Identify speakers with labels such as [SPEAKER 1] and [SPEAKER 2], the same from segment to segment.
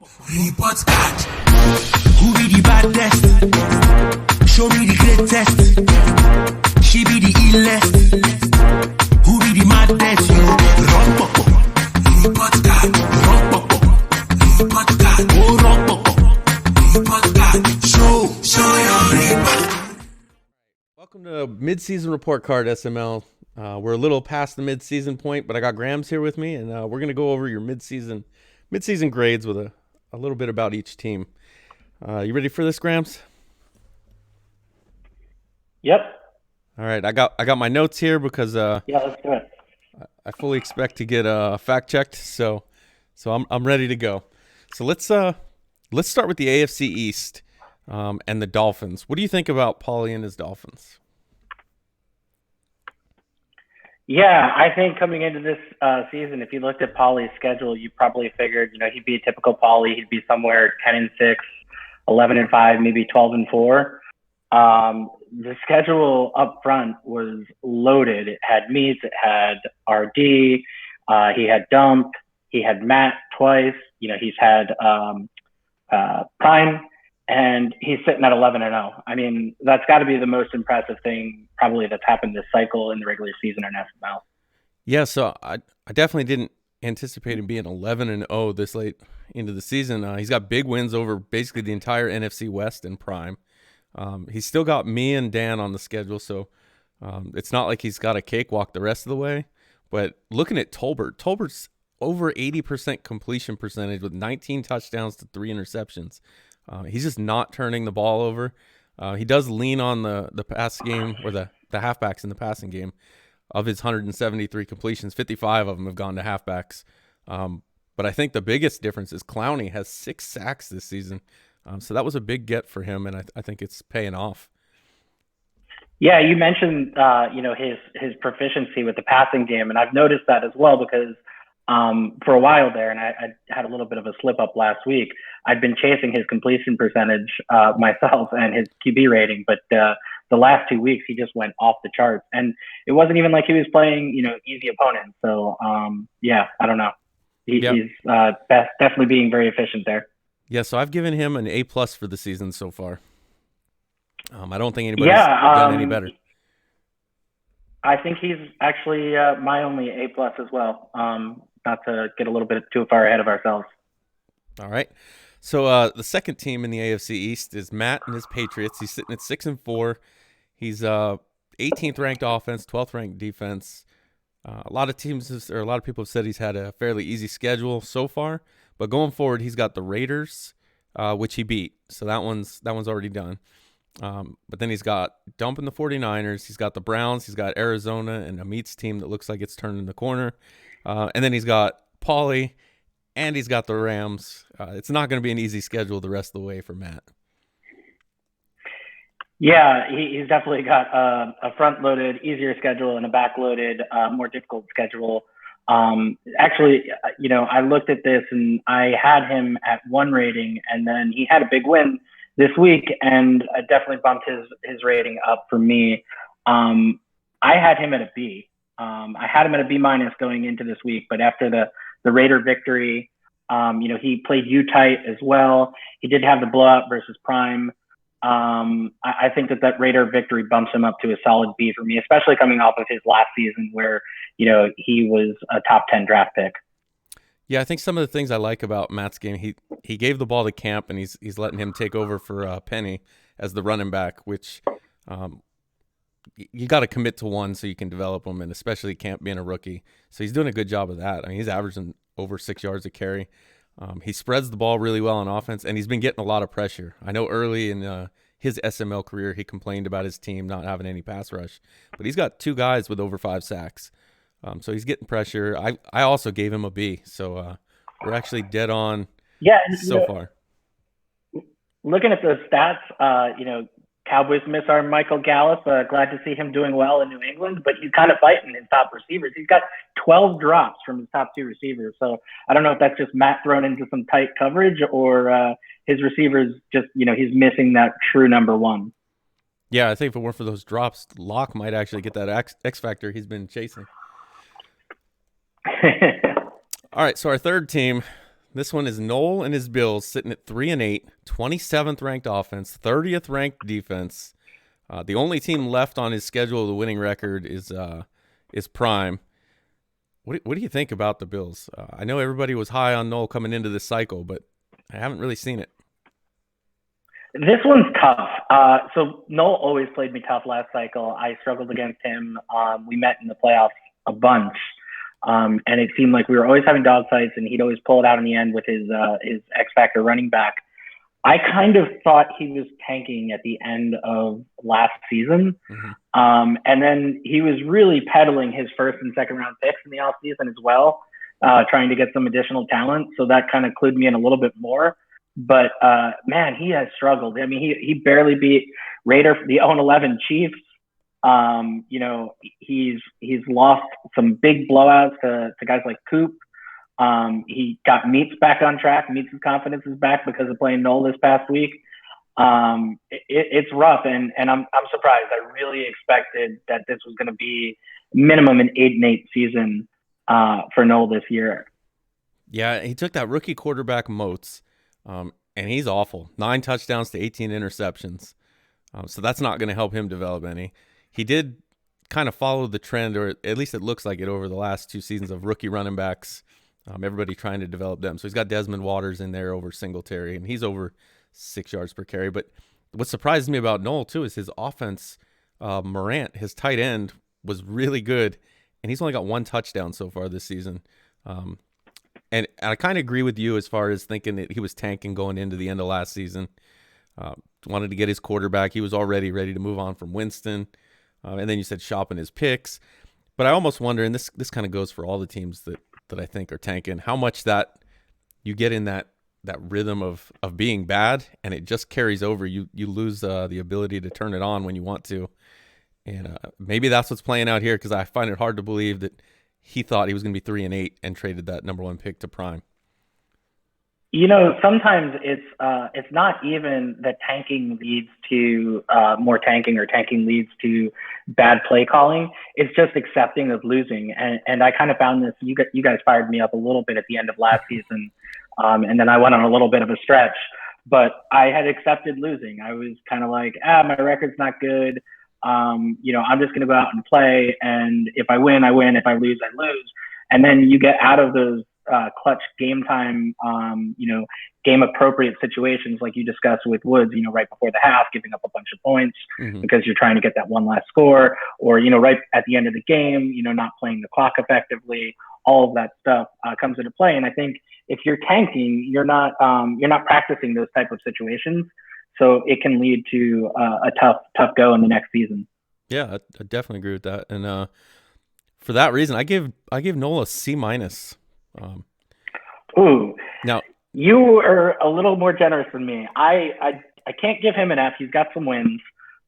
[SPEAKER 1] Report card. Who be the baddest? Show me the greatest. She be the illest. Who be the maddest? You run popo. Report card. Run popo. Report card. Oh run popo. Report card. Show your report.
[SPEAKER 2] Welcome to Midseason Report Card, SML. We're a little past the midseason point, but I got Grams here with me, and we're going to go over your midseason grades with a little bit about each team. You ready for this, Grams?
[SPEAKER 3] Yep.
[SPEAKER 2] All right, I got my notes here because
[SPEAKER 3] Yeah, let's do it.
[SPEAKER 2] I fully expect to get fact checked, so I'm ready to go. So let's start with the AFC East and the Dolphins. What do you think about Paulie and his Dolphins?
[SPEAKER 3] Yeah, I think coming into this season, if you looked at Paulie's schedule, you probably figured, he'd be a typical Paulie. He'd be somewhere 10-6, 11-5, maybe 12-4. The schedule up front was loaded. It had Meats, it had RD, he had Dump, he had Matt twice. He's had Prime, and he's sitting at 11-0. I mean, that's got to be the most impressive thing probably that's happened this cycle in the regular season in SML.
[SPEAKER 2] Yeah, so I definitely didn't anticipate him being 11-0 this late into the season. He's got big wins over basically the entire NFC West in Prime. He's still got me and Dan on the schedule, so it's not like he's got a cakewalk the rest of the way. But looking at Tolbert's over 80% completion percentage with 19 touchdowns to 3 interceptions. He's just not turning the ball over. He does lean on the pass game, or the halfbacks in the passing game. Of his 173 completions, 55 of them have gone to halfbacks. But I think the biggest difference is Clowney has 6 sacks this season. So that was a big get for him, and I think it's paying off.
[SPEAKER 3] Yeah, you mentioned his proficiency with the passing game, and I've noticed that as well because for a while there, and I had a little bit of a slip up last week, I'd been chasing his completion percentage myself and his QB rating, but the last 2 weeks he just went off the charts, and it wasn't even like he was playing easy opponents. So yeah, I don't know. He's definitely being very efficient there.
[SPEAKER 2] Yeah, so I've given him an A+ for the season so far. I don't think anybody's done any better.
[SPEAKER 3] I think he's actually my only A+ as well. Not to get a little bit too far ahead of ourselves.
[SPEAKER 2] All right. So the second team in the AFC East is Matt and his Patriots. He's sitting at 6-4. He's 18th ranked offense, 12th ranked defense. A lot of people have said he's had a fairly easy schedule so far, but going forward, he's got the Raiders, which he beat. So that one's already done. But then he's got dumping the 49ers. He's got the Browns. He's got Arizona and a Meats team that looks like it's turning the corner. And then he's got Paulie, and he's got the Rams. It's not going to be an easy schedule the rest of the way for Matt. Yeah,
[SPEAKER 3] he's definitely got a front-loaded, easier schedule and a back-loaded, more difficult schedule. Actually, I looked at this and I had him at 1 rating, and then he had a big win this week, and I definitely bumped his rating up for me. I had him at a B. I had him at a B- going into this week, but after the Raider victory, he played U-tight as well. He did have the blowout versus Prime. I think that Raider victory bumps him up to a solid B for me, especially coming off of his last season where, he was a top 10 draft pick.
[SPEAKER 2] Yeah, I think some of the things I like about Matt's game, he gave the ball to Camp, and he's letting him take over for Penny as the running back, which you got to commit to one so you can develop him, and especially Camp being a rookie. So he's doing a good job of that. I mean, he's averaging over 6 yards a carry. He spreads the ball really well on offense, and he's been getting a lot of pressure. I know early in his SML career, he complained about his team not having any pass rush, but he's got 2 guys with over 5 sacks. So he's getting pressure. I also gave him a B, so we're actually dead on so far.
[SPEAKER 3] Looking at those stats, Cowboys miss our Michael Gallup. Glad to see him doing well in New England, but he's kind of fighting his top receivers. He's got 12 drops from his top 2 receivers. So I don't know if that's just Matt thrown into some tight coverage or his receivers just, he's missing that true number 1.
[SPEAKER 2] Yeah, I think if it weren't for those drops, Locke might actually get that X factor he's been chasing. All right, so our third team, This one is Noel and his Bills sitting at 3-8, 27th ranked offense, 30th ranked defense. The only team left on his schedule with a winning record is Prime. What do you think about the Bills? I know everybody was high on Noel coming into this cycle, but I haven't really seen it.
[SPEAKER 3] This one's tough. So Noel always played me tough last cycle. I struggled against him. We met in the playoffs a bunch. And it seemed like we were always having dog fights, and he'd always pull it out in the end with his X Factor running back. I kind of thought he was tanking at the end of last season. Mm-hmm. And then he was really peddling his first and second round picks in the offseason as well, trying to get some additional talent. So that kind of clued me in a little bit more. But man, he has struggled. I mean, he barely beat Raider, the 0-11 Chiefs. You know, he's lost some big blowouts to guys like Coop. He got Meats back on track. Meats' confidence is back because of playing Noel this past week. It's rough, and I'm surprised. I really expected that this was going to be minimum an 8-8 season for Noel this year.
[SPEAKER 2] Yeah, he took that rookie quarterback Moats, and he's awful. 9 touchdowns to 18 interceptions. So that's not going to help him develop any. He did kind of follow the trend, or at least it looks like it, over the last 2 seasons of rookie running backs. Everybody trying to develop them. So he's got Desmond Waters in there over Singletary, and he's over 6 yards per carry. But what surprises me about Noel, too, is his offense. Morant, his tight end, was really good, and he's only got 1 touchdown so far this season. And I kind of agree with you as far as thinking that he was tanking going into the end of last season. Wanted to get his quarterback. He was already ready to move on from Winston. And then you said shopping his picks. But I almost wonder, and this kind of goes for all the teams that I think are tanking, how much that you get in that rhythm of being bad, and it just carries over. You lose the ability to turn it on when you want to. And maybe that's what's playing out here, because I find it hard to believe that he thought he was going to be 3-8 and traded that number 1 pick to Prime.
[SPEAKER 3] You know, sometimes it's not even that tanking leads to more tanking, or tanking leads to bad play calling. It's just accepting of losing. And I kind of found this. You guys fired me up a little bit at the end of last season, and then I went on a little bit of a stretch. But I had accepted losing. I was kind of like, my record's not good. You know, I'm just going to go out and play. And if I win, I win. If I lose, I lose. And then you get out of those clutch game time, you know, game appropriate situations like you discussed with Woods, you know, right before the half, giving up a bunch of points because you're trying to get that one last score, or, you know, right at the end of the game, you know, not playing the clock effectively. All of that stuff comes into play. And I think if you're tanking, you're not practicing those type of situations. So it can lead to a tough go in the next season.
[SPEAKER 2] Yeah, I definitely agree with that. And for that reason, I give Noel a C-.
[SPEAKER 3] Ooh,
[SPEAKER 2] now
[SPEAKER 3] you are a little more generous than me. I can't give him an F. He's got some wins,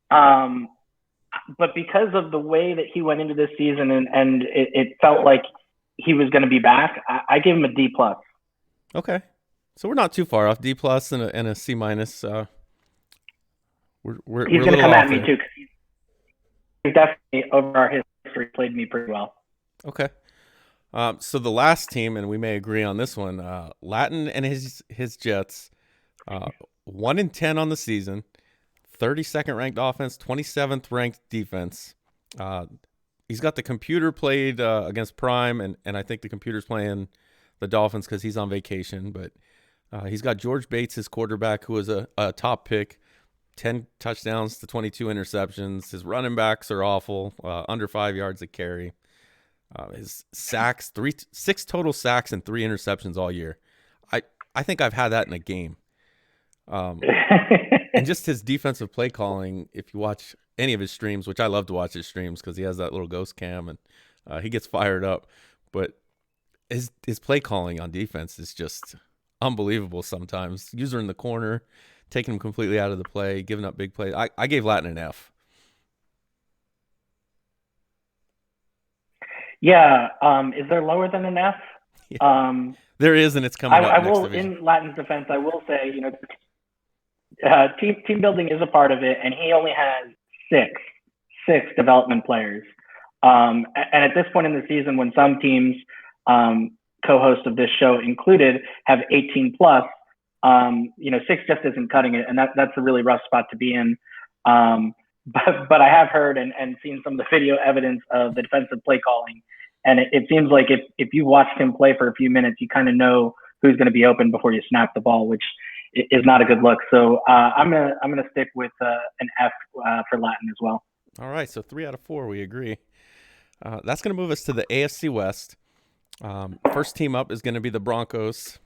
[SPEAKER 3] but because of the way that he went into this season, and it felt like he was going to be back, I give him a D+.
[SPEAKER 2] Okay, so we're not too far off. D+ and a C-. We're
[SPEAKER 3] he's going to come at me too, because he's definitely, over our history, played me pretty well.
[SPEAKER 2] Okay. So the last team, and we may agree on this one, Latin and his Jets, 1-10 on the season, 32nd ranked offense, 27th ranked defense. He's got the computer played against Prime, and I think the computer's playing the Dolphins because he's on vacation. But he's got George Bates, his quarterback, who was a top pick, 10 touchdowns to 22 interceptions. His running backs are awful, under 5 yards a carry. His sacks, 6 total sacks and 3 interceptions all year. I think I've had that in a game. And just his defensive play calling, if you watch any of his streams, which I love to watch his streams because he has that little ghost cam and he gets fired up. But his play calling on defense is just unbelievable sometimes. User in the corner, taking him completely out of the play, giving up big plays. I gave Latin an F.
[SPEAKER 3] Yeah. Is there lower than an F?
[SPEAKER 2] Yeah. There is, and it's coming up next division.
[SPEAKER 3] In Latin's defense, I will say, you know, team building is a part of it, and he only has six development players. And at this point in the season, when some teams kind co-hosts of this show included have 18 plus. 6 just isn't cutting it, and that's a really rough spot to be in. But I have heard and seen some of the video evidence of the defensive play calling, and it seems like if you watched him play for a few minutes, you kind of know who's going to be open before you snap the ball, which is not a good look. So I'm gonna stick with an F for Latin as well.
[SPEAKER 2] All right, so 3 out of 4, we agree. That's going to move us to the AFC West. First team up is going to be the Broncos.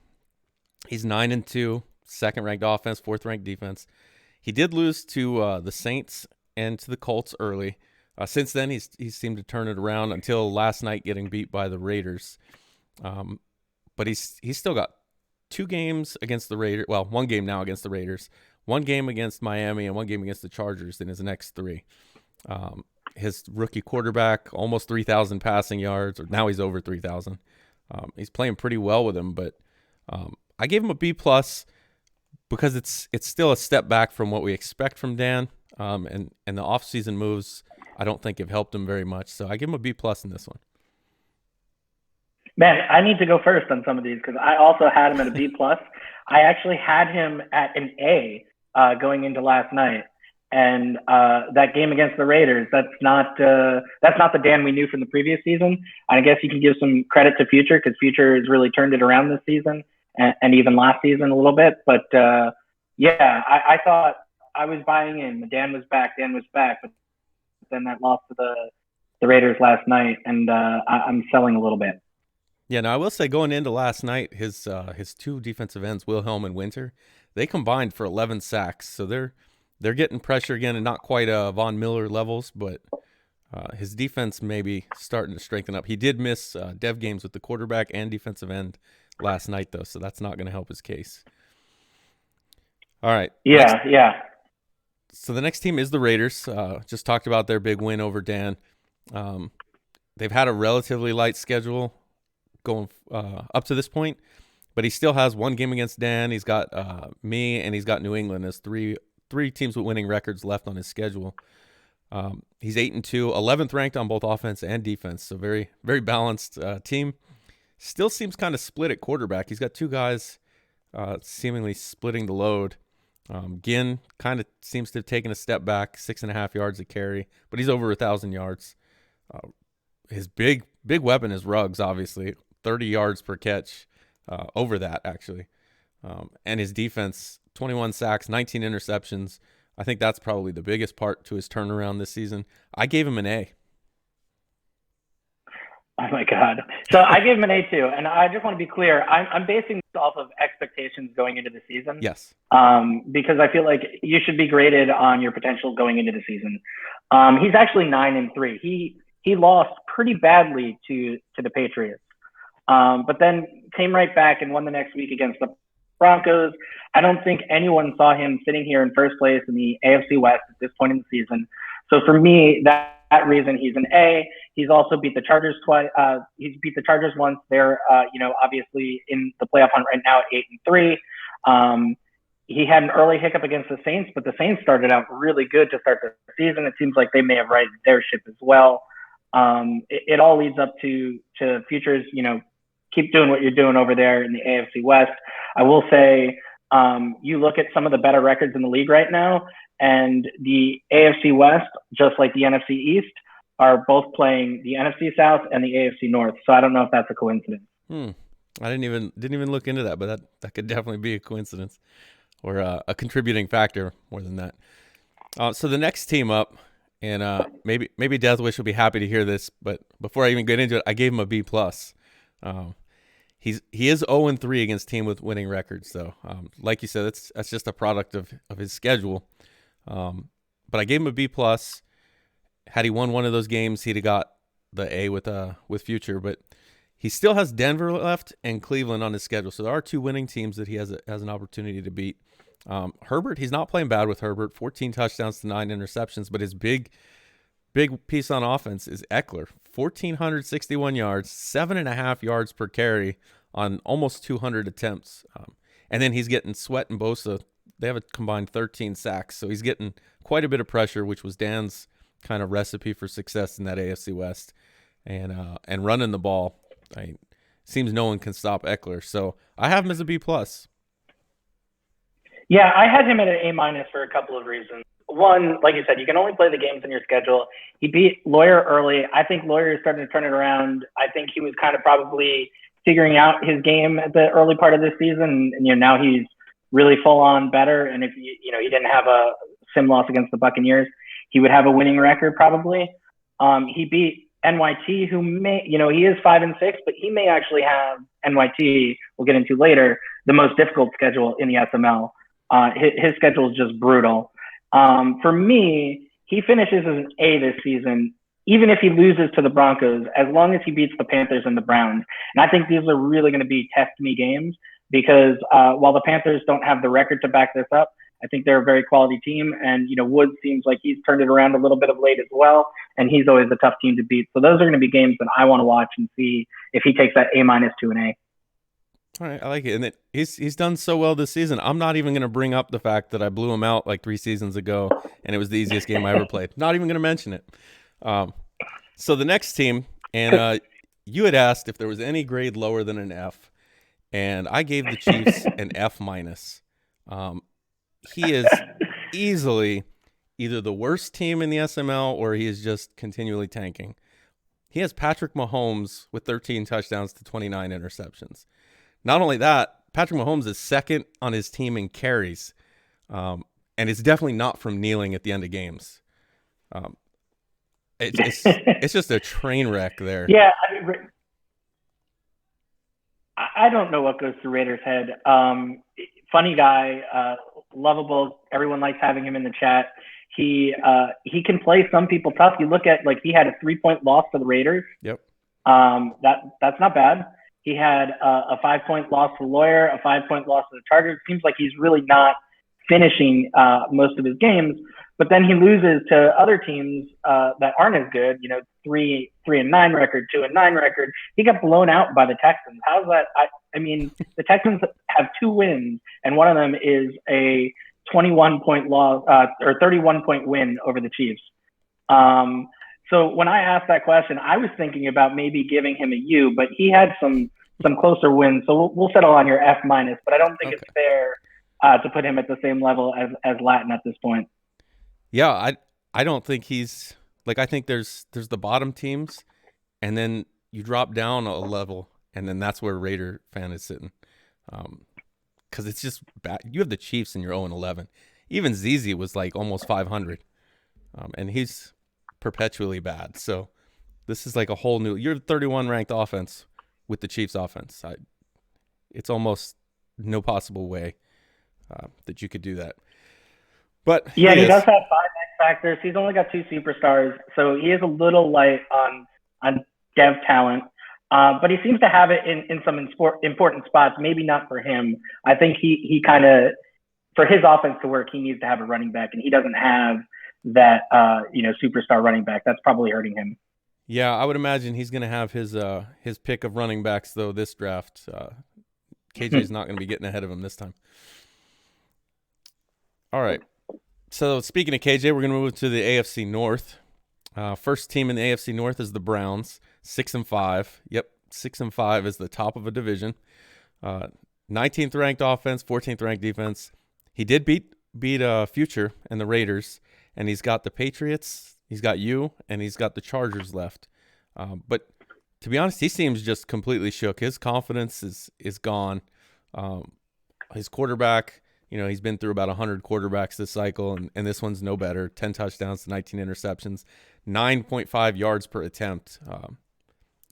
[SPEAKER 2] He's 9-2, second-ranked offense, fourth-ranked defense. He did lose to the Saints and to the Colts early. Since then, he's seemed to turn it around until last night, getting beat by the Raiders. But he's still got 2 games against the Raiders. Well, 1 game now against the Raiders, 1 game against Miami, and 1 game against the Chargers in his next 3. His rookie quarterback, almost 3,000 passing yards, or now he's over 3,000. He's playing pretty well with him, but I gave him a B+ because it's still a step back from what we expect from Dan, and the offseason moves I don't think have helped him very much. So I give him a B+ in this one.
[SPEAKER 3] Man, I need to go first on some of these because I also had him at a B+. I actually had him at an A going into last night. And that game against the Raiders, that's not the Dan we knew from the previous season. I guess you can give some credit to Future because Future has really turned it around this season and even last season a little bit. But I thought I was buying in. Dan was back, but then that loss to the Raiders last night, and I'm selling a little bit.
[SPEAKER 2] Yeah, now I will say going into last night, his 2 defensive ends, Wilhelm and Winter, they combined for 11 sacks. So they're getting pressure again, and not quite Von Miller levels, but his defense may be starting to strengthen up. He did miss dev games with the quarterback and defensive end last night, though, so that's not going to help his case. All right.
[SPEAKER 3] Yeah.
[SPEAKER 2] So the next team is the Raiders. Just talked about their big win over Dan. They've had a relatively light schedule going up to this point, but he still has 1 game against Dan. He's got me, and he's got New England as three teams with winning records left on his schedule. He's 8-2, 11th ranked on both offense and defense. So very, very balanced team. Still seems kind of split at quarterback. He's got 2 guys seemingly splitting the load. Ginn kind of seems to have taken a step back, 6.5 yards a carry, but he's over 1,000 yards. His big weapon is Ruggs, obviously, 30 yards per catch, over that actually. And his defense, 21 sacks, 19 interceptions. I think that's probably the biggest part to his turnaround this season. I gave him an A.
[SPEAKER 3] Oh my God. So I gave him an A too. And I just want to be clear. I'm basing this off of expectations going into the season.
[SPEAKER 2] Yes.
[SPEAKER 3] Because I feel like you should be graded on your potential going into the season. He's actually 9-3. He lost pretty badly to the Patriots. But then came right back and won the next week against the Broncos. I don't think anyone saw him sitting here in first place in the AFC West at this point in the season. So for me, that reason, he's an A. He's also beat the Chargers twice. He's beat the Chargers once. They're, obviously in the playoff hunt right now at 8-3. He had an early hiccup against the Saints, but the Saints started out really good to start the season. It seems like they may have righted their ship as well. It all leads up to Futures, keep doing what you're doing over there in the AFC West. I will say, you look at some of the better records in the league right now, and the AFC West, just like the NFC East, are both playing the NFC South and the AFC North. So I don't know if that's a coincidence.
[SPEAKER 2] I didn't even look into that, but that could definitely be a coincidence or a contributing factor more than that. So the next team up, and maybe Deathwish will be happy to hear this, but before I even get into it, I gave him a B+. He is 0-3 against team with winning records, though. Like you said, that's just a product of his schedule. But I gave him a B+. Had he won one of those games, he'd have got the A with Future. But he still has Denver left and Cleveland on his schedule, so there are 2 winning teams that he has an opportunity to beat. Herbert, he's not playing bad with Herbert. 14 touchdowns to 9 interceptions, but his big piece on offense is Eckler. 1,461 yards, 7.5 yards per carry on almost 200 attempts. And then he's getting Sweat and Bosa. They have a combined 13 sacks, so he's getting quite a bit of pressure, which was Dan's kind of recipe for success in that AFC West. And running the ball. seems no one can stop Eckler. So I have him as a B+.
[SPEAKER 3] Yeah, I had him at an A- for a couple of reasons. One, like you said, you can only play the games in your schedule. He beat Lawyer early. I think Lawyer is starting to turn it around. I think he was kind of probably figuring out his game at the early part of this season, and now he's really full on better. And if he didn't have a sim loss against the Buccaneers, he would have a winning record probably. He beat NYT, who may, he is 5-6, but he may actually have NYT. We'll get into later the most difficult schedule in the SML. His schedule is just brutal. For me, he finishes as an A this season, even if he loses to the Broncos, as long as he beats the Panthers and the Browns. And I think these are really going to be test me games because while the Panthers don't have the record to back this up, I think they're a very quality team. And, Woods seems like he's turned it around a little bit of late as well. And he's always a tough team to beat. So those are going to be games that I want to watch and see if he takes that A- to an A.
[SPEAKER 2] All right, I like it. And he's done so well this season. I'm not even going to bring up the fact that I blew him out like 3 seasons ago, and it was the easiest game I ever played. Not even going to mention it. So the next team, and you had asked if there was any grade lower than an F, and I gave the Chiefs an F-. He is easily either the worst team in the SML or he is just continually tanking. He has Patrick Mahomes with 13 touchdowns to 29 interceptions. Not only that, Patrick Mahomes is second on his team in carries, and it's definitely not from kneeling at the end of games. It's just a train wreck there.
[SPEAKER 3] Yeah, I don't know what goes through Raiders' head. Funny guy, lovable. Everyone likes having him in the chat. He can play some people tough. You look at he had a 3-point loss to the Raiders.
[SPEAKER 2] Yep.
[SPEAKER 3] That's not bad. He had a 5-point loss to Lawyer, a 5-point loss to the Chargers. It seems like he's really not finishing most of his games. But then he loses to other teams that aren't as good. 3-9 record, 2-9 record. He got blown out by the Texans. How's that? I mean, the Texans have 2 wins, and one of them is a 21-point loss or 31-point win over the Chiefs. So when I asked that question, I was thinking about maybe giving him a U, but he had some closer wins. So we'll settle on your F-, but I don't think it's fair to put him at the same level as Latin at this point.
[SPEAKER 2] Yeah, I don't think he's I think there's the bottom teams, and then you drop down a level, and then that's where Raider fan is sitting. Because it's just bad. You have the Chiefs and you're 0-11. Even ZZ was almost 500, and he's perpetually bad. So this is a whole new. You're 31 ranked offense with the Chiefs offense. It's almost no possible way that you could do that. But
[SPEAKER 3] yeah, he does have 5 X factors. He's only got 2 superstars, so he is a little light on dev talent. But he seems to have it in some important spots. Maybe not for him. I think he kind of, for his offense to work, he needs to have a running back, and he doesn't have that superstar running back. That's probably hurting him.
[SPEAKER 2] Yeah, I would imagine he's going to have his pick of running backs though this draft. KJ's not going to be getting ahead of him this time. All right. So speaking of KJ, we're going to move to the AFC North. First team in the AFC North is the Browns, 6-5. Yep, 6-5 is the top of a division. 19th ranked offense, 14th ranked defense. He did beat Future and the Raiders, and he's got the Patriots, he's got you, and he's got the Chargers left. But to be honest, he seems just completely shook. His confidence is gone. His quarterback, he's been through about 100 quarterbacks this cycle, and this one's no better. 10 touchdowns to 19 interceptions, 9.5 yards per attempt.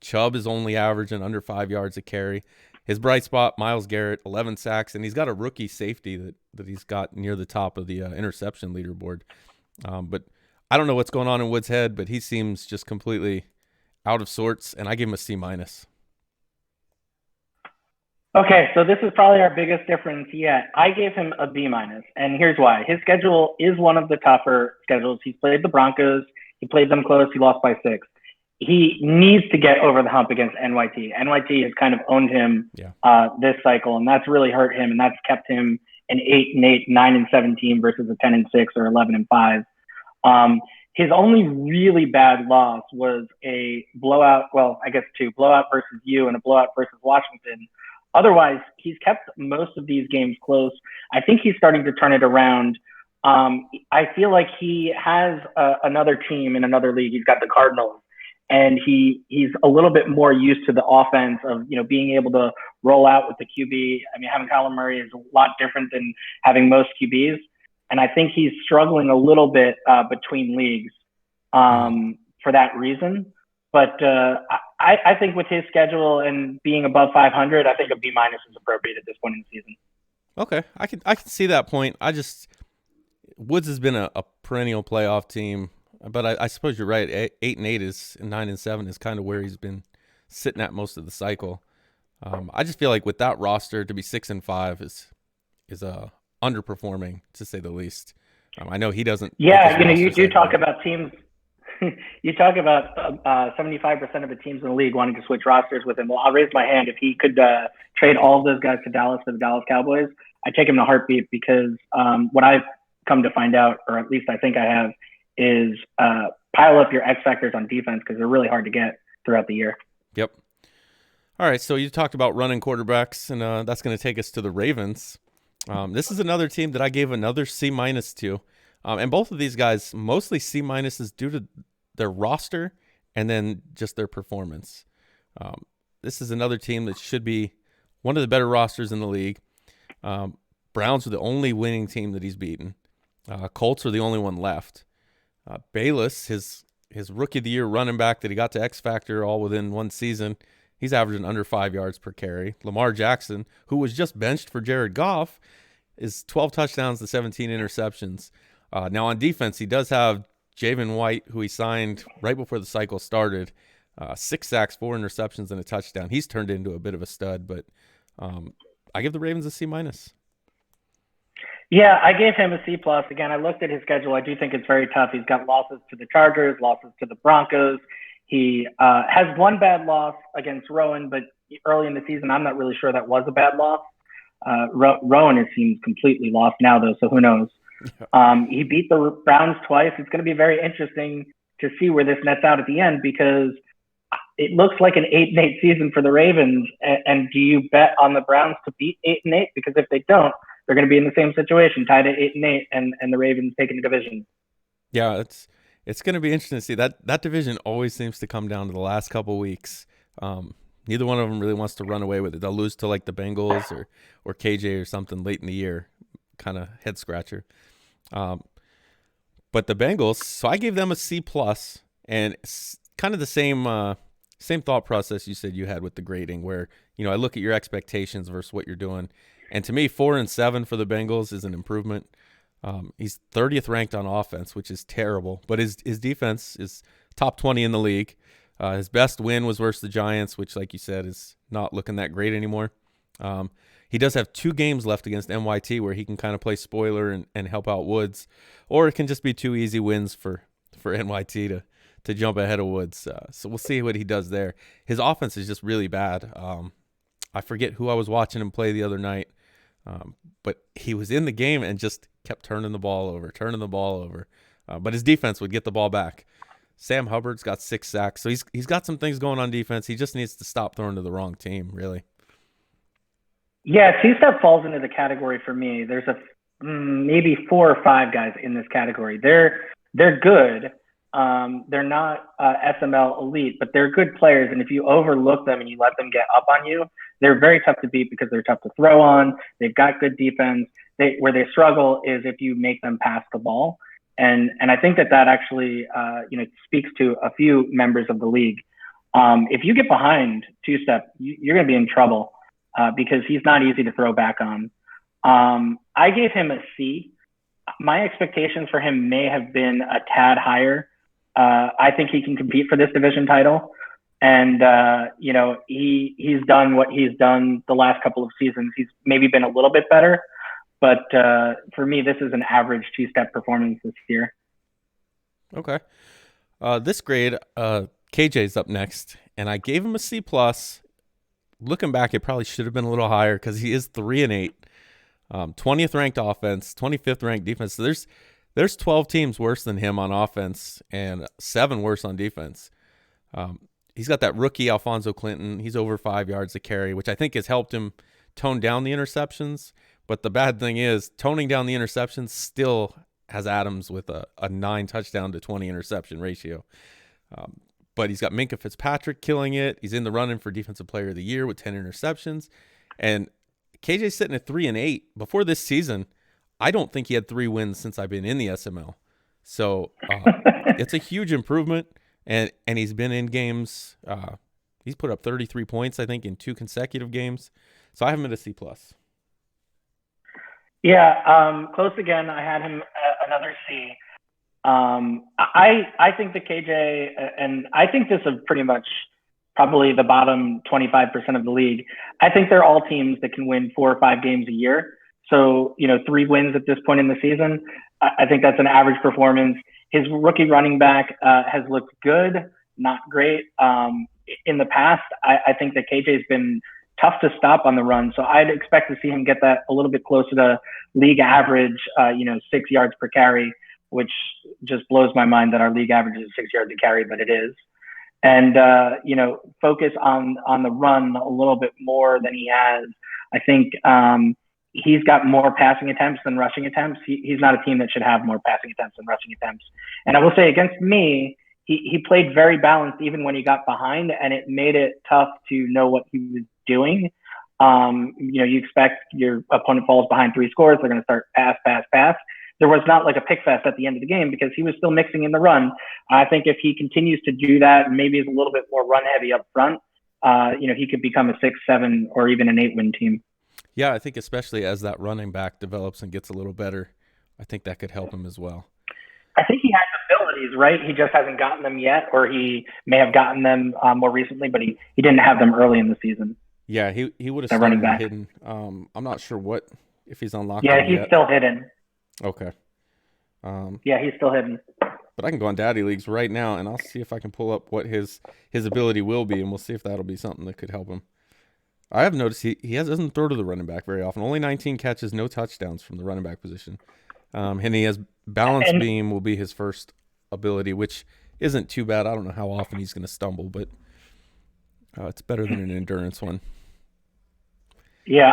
[SPEAKER 2] Chubb is only averaging under 5 yards a carry. His bright spot, Myles Garrett, 11 sacks, and he's got a rookie safety that he's got near the top of the interception leaderboard. But I don't know what's going on in Wood's head, but he seems just completely out of sorts, and I give him a C-.
[SPEAKER 3] Okay, so this is probably our biggest difference yet. I gave him a B-, and here's why. His schedule is one of the tougher schedules. He's played the Broncos. He played them close. He lost by 6. He needs to get over the hump against NYT. NYT has kind of owned him this cycle, and that's really hurt him, and that's kept him an 8-8, 9-17 versus a 10-6 or 11-5. His only really bad loss was a blowout. Well, I guess two blowout versus you and a blowout versus Washington. Otherwise, he's kept most of these games close. I think he's starting to turn it around. I feel like he has another team in another league. He's got the Cardinals, and he's a little bit more used to the offense of being able to roll out with the QB. I mean, having Kyler Murray is a lot different than having most QBs, and I think he's struggling a little bit between leagues for that reason. But I think with his schedule and being above 500, I think a B- is appropriate at this point in the season.
[SPEAKER 2] Okay, I can see that point. Woods has been a perennial playoff team, but I suppose you're right. 8-8 is, and 9-7 is kind of where he's been sitting at most of the cycle. I just feel like with that roster to be 6-5 is underperforming, to say the least. I know he doesn't.
[SPEAKER 3] Yeah, you do talk about teams. You talk about 75% of the teams in the league wanting to switch rosters with him. Well, I'll raise my hand if he could trade all of those guys to Dallas for the Dallas Cowboys. I take him in a heartbeat because what I've come to find out, or at least I think I have, is pile up your X factors on defense because they're really hard to get throughout the year.
[SPEAKER 2] Yep. All right, so you talked about running quarterbacks, and that's going to take us to the Ravens. This is another team that I gave another C- to. And both of these guys, mostly C- is due to their roster and then just their performance. This is another team that should be one of the better rosters in the league. Browns are the only winning team that he's beaten. Colts are the only one left. Bayless, his rookie of the year running back that he got to X Factor all within one season, he's averaging under 5 yards per carry. Lamar Jackson, who was just benched for Jared Goff, is 12 touchdowns to 17 interceptions. Now on defense, he does have Javen White, who he signed right before the cycle started. 6 sacks, 4 interceptions, and a touchdown. He's turned into a bit of a stud, but I give the Ravens a C-.
[SPEAKER 3] Yeah, I gave him a C+. Again, I looked at his schedule. I do think it's very tough. He's got losses to the Chargers, losses to the Broncos. He has one bad loss against Rowan, but early in the season, I'm not really sure that was a bad loss. Rowan, it seems completely lost now, though, so who knows? He beat the Browns twice. It's going to be very interesting to see where this nets out at the end because it looks like an 8-8 season for the Ravens. And do you bet on the Browns to beat 8-8? Because if they don't, they're going to be in the same situation, tied at 8-8, and the Ravens taking the division.
[SPEAKER 2] Yeah, it's going to be interesting to see. That division always seems to come down to the last couple weeks. Neither one of them really wants to run away with it. They'll lose to like the Bengals or KJ or something late in the year, kind of head scratcher. But the Bengals, so I gave them a C+, and it's kind of the same thought process you said you had with the grading, where I look at your expectations versus what you're doing. And to me, 4-7 for the Bengals is an improvement. He's 30th ranked on offense, which is terrible, but his defense is top 20 in the league. His best win was versus the Giants, which, like you said, is not looking that great anymore. He does have 2 games left against NYT where he can kind of play spoiler and help out Woods, or it can just be 2 easy wins for NYT to jump ahead of Woods. So we'll see what he does there. His offense is just really bad. I forget who I was watching him play the other night. But he was in the game and just kept turning the ball over. But his defense would get the ball back. Sam Hubbard's got 6 sacks, so he's got some things going on defense. He just needs to stop throwing to the wrong team, really.
[SPEAKER 3] Yeah, two-step falls into the category for me. There's maybe 4 or 5 guys in this category. They're good. They're not SML elite, but they're good players. And if you overlook them and you let them get up on you, they're very tough to beat because they're tough to throw on. They've got good defense. Where they struggle is if you make them pass the ball. And I think that actually speaks to a few members of the league. If you get behind two-step, you're going to be in trouble because he's not easy to throw back on. I gave him a C. My expectations for him may have been a tad higher. I think he can compete for this division title. And, he's done what he's done the last couple of seasons. He's maybe been a little bit better. But for me, this is an average two-step performance this year.
[SPEAKER 2] Okay. This grade, KJ's up next, and I gave him a C+. Looking back, it probably should have been a little higher because he is 3-8. 20th ranked offense, 25th ranked defense. So There's 12 teams worse than him on offense and 7 worse on defense. He's got that rookie Alfonso Clinton. He's over 5 yards a carry, which I think has helped him tone down the interceptions. But the bad thing is toning down the interceptions still has Adams with a 9 touchdown to 20 interception ratio. But he's got Minkah Fitzpatrick killing it. He's in the running for Defensive Player of the Year with 10 interceptions. And KJ's sitting at 3-8. Before this season, I don't think he had 3 wins since I've been in the SML. So it's a huge improvement. And he's been in games. He's put up 33 points, I think, in 2 consecutive games. So I have him at a C+.
[SPEAKER 3] Yeah, close again. I had him another C. I think the KJ, and I think this is pretty much probably the bottom 25% of the league. I think they're all teams that can win 4 or 5 games a year. So, 3 wins at this point in the season. I think that's an average performance. His rookie running back has looked good, not great. In the past, I think that KJ's been tough to stop on the run. So I'd expect to see him get that a little bit closer to league average, 6 yards per carry, which just blows my mind that our league average is 6 yards a carry, but it is. And, focus on the run a little bit more than he has. I think he's got more passing attempts than rushing attempts. He's not a team that should have more passing attempts than rushing attempts. And I will say against me, he played very balanced even when he got behind, and it made it tough to know what he was doing. You expect your opponent falls behind 3 scores, they're going to start pass. There was not like a pick fest at the end of the game because he was still mixing in the run. I think if he continues to do that and maybe is a little bit more run heavy up front, he could become a 6, 7, or even an 8-win team.
[SPEAKER 2] Yeah, I think especially as that running back develops and gets a little better, I think that could help him as well.
[SPEAKER 3] I think he has abilities, right? He just hasn't gotten them yet, or he may have gotten them more recently, but he didn't have them early in the season.
[SPEAKER 2] Yeah, he would have started hidden. I'm not sure if he's on lockdown
[SPEAKER 3] Yeah, he's still hidden.
[SPEAKER 2] Okay.
[SPEAKER 3] Yeah, he's still hidden.
[SPEAKER 2] But I can go on Daddy Leagues right now, and I'll see if I can pull up what his ability will be, and we'll see if that'll be something that could help him. I have noticed he doesn't throw to the running back very often. Only 19 catches, no touchdowns from the running back position. And he has balance beam will be his first ability, which isn't too bad. I don't know how often he's going to stumble, but it's better than an endurance one.
[SPEAKER 3] Yeah,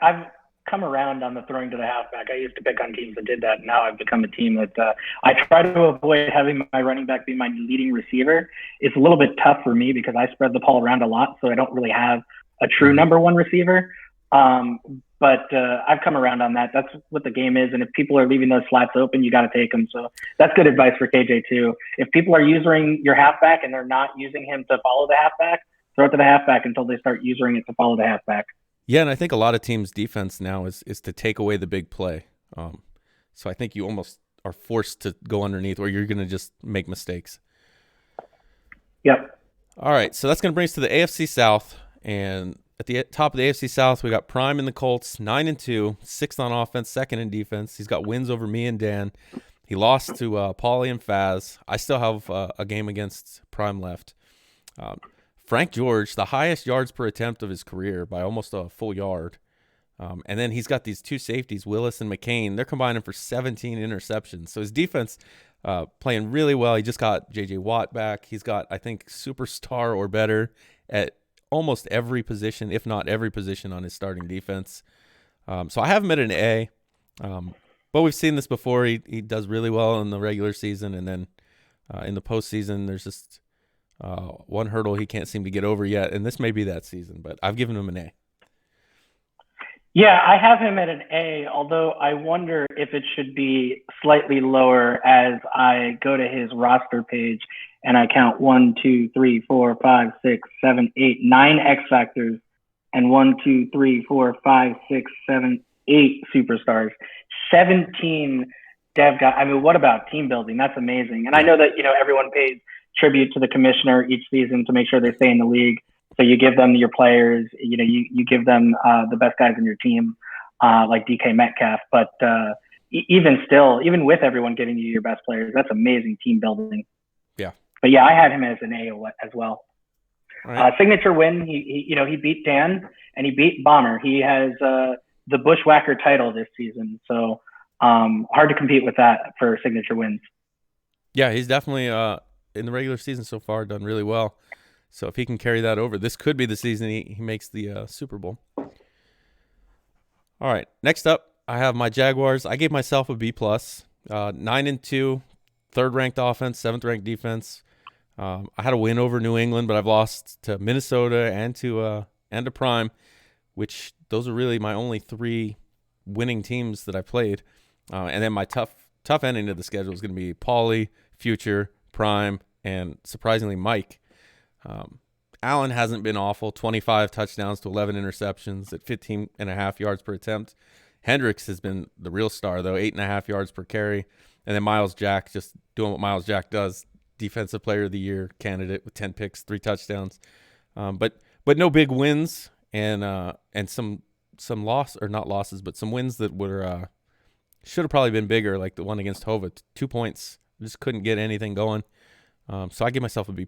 [SPEAKER 3] I've come around on the throwing to the halfback. I used to pick on teams that did that. Now I've become a team that I try to avoid having my running back be my leading receiver. It's a little bit tough for me because I spread the ball around a lot, so I don't really have a true number 1 receiver. But I've come around on that. That's what the game is. And if people are leaving those slats open, you got to take them. So that's good advice for KJ too. If people are using your halfback and they're not using him to follow the halfback, throw it to the halfback until they start using it to follow the halfback.
[SPEAKER 2] Yeah, and I think a lot of teams' defense now is to take away the big play. So I think you almost are forced to go underneath, or you're going to just make mistakes.
[SPEAKER 3] Yep.
[SPEAKER 2] All right, so that's going to bring us to the AFC South. And at the top of the AFC South, we got Prime in the Colts, 9-2, 6th on offense, 2nd in defense. He's got wins over me and Dan. He lost to Paulie and Faz. I still have a game against Prime left. Frank George, the highest yards per attempt of his career by almost a full yard. And then he's got these 2 safeties, Willis and McCain. They're combining for 17 interceptions. So his defense playing really well. He just got J.J. Watt back. He's got, I think, superstar or better at almost every position, if not every position on his starting defense. So I have him at an A. But we've seen this before. He does really well in the regular season. And then in the postseason, there's just one hurdle he can't seem to get over yet. And this may be that season, but I've given him an A.
[SPEAKER 3] Yeah, I have him at an A, although I wonder if it should be slightly lower as I go to his roster page and I count 1, 2, 3, 4, 5, 6, 7, 8, 9 X factors and 1, 2, 3, 4, 5, 6, 7, 8 superstars, 17 dev guys. I mean, what about team building? That's amazing. And I know that, everyone pays tribute to the commissioner each season to make sure they stay in the league. So you give them your players, you give them the best guys in your team, like DK Metcalf. But even with everyone giving you your best players, that's amazing team building.
[SPEAKER 2] Yeah.
[SPEAKER 3] But yeah, I had him as an A as well.
[SPEAKER 2] Right.
[SPEAKER 3] Signature win. He beat Dan and he beat Bomber. He has the Bushwhacker title this season. So hard to compete with that for signature wins.
[SPEAKER 2] Yeah, he's definitely in the regular season so far done really well. So if he can carry that over, this could be the season he makes the Super Bowl. All right, next up, I have my Jaguars. I gave myself a B+. 9-2, third-ranked offense, seventh-ranked defense. I had a win over New England, but I've lost to Minnesota and to Prime, which those are really my only 3 winning teams that I played. And then my tough ending to the schedule is going to be Paulie, Future, Prime, and surprisingly Mike. Allen hasn't been awful, 25 touchdowns to 11 interceptions at 15.5 yards per attempt. Hendricks has been the real star, though, 8.5 yards per carry. And then Miles Jack just doing what Miles Jack does, Defensive Player of the Year candidate with 10 picks, 3 touchdowns. But no big wins and some loss, or not losses, but some wins that were should have probably been bigger, like the one against Hova, 2 points. Just couldn't get anything going. So I give myself a B+.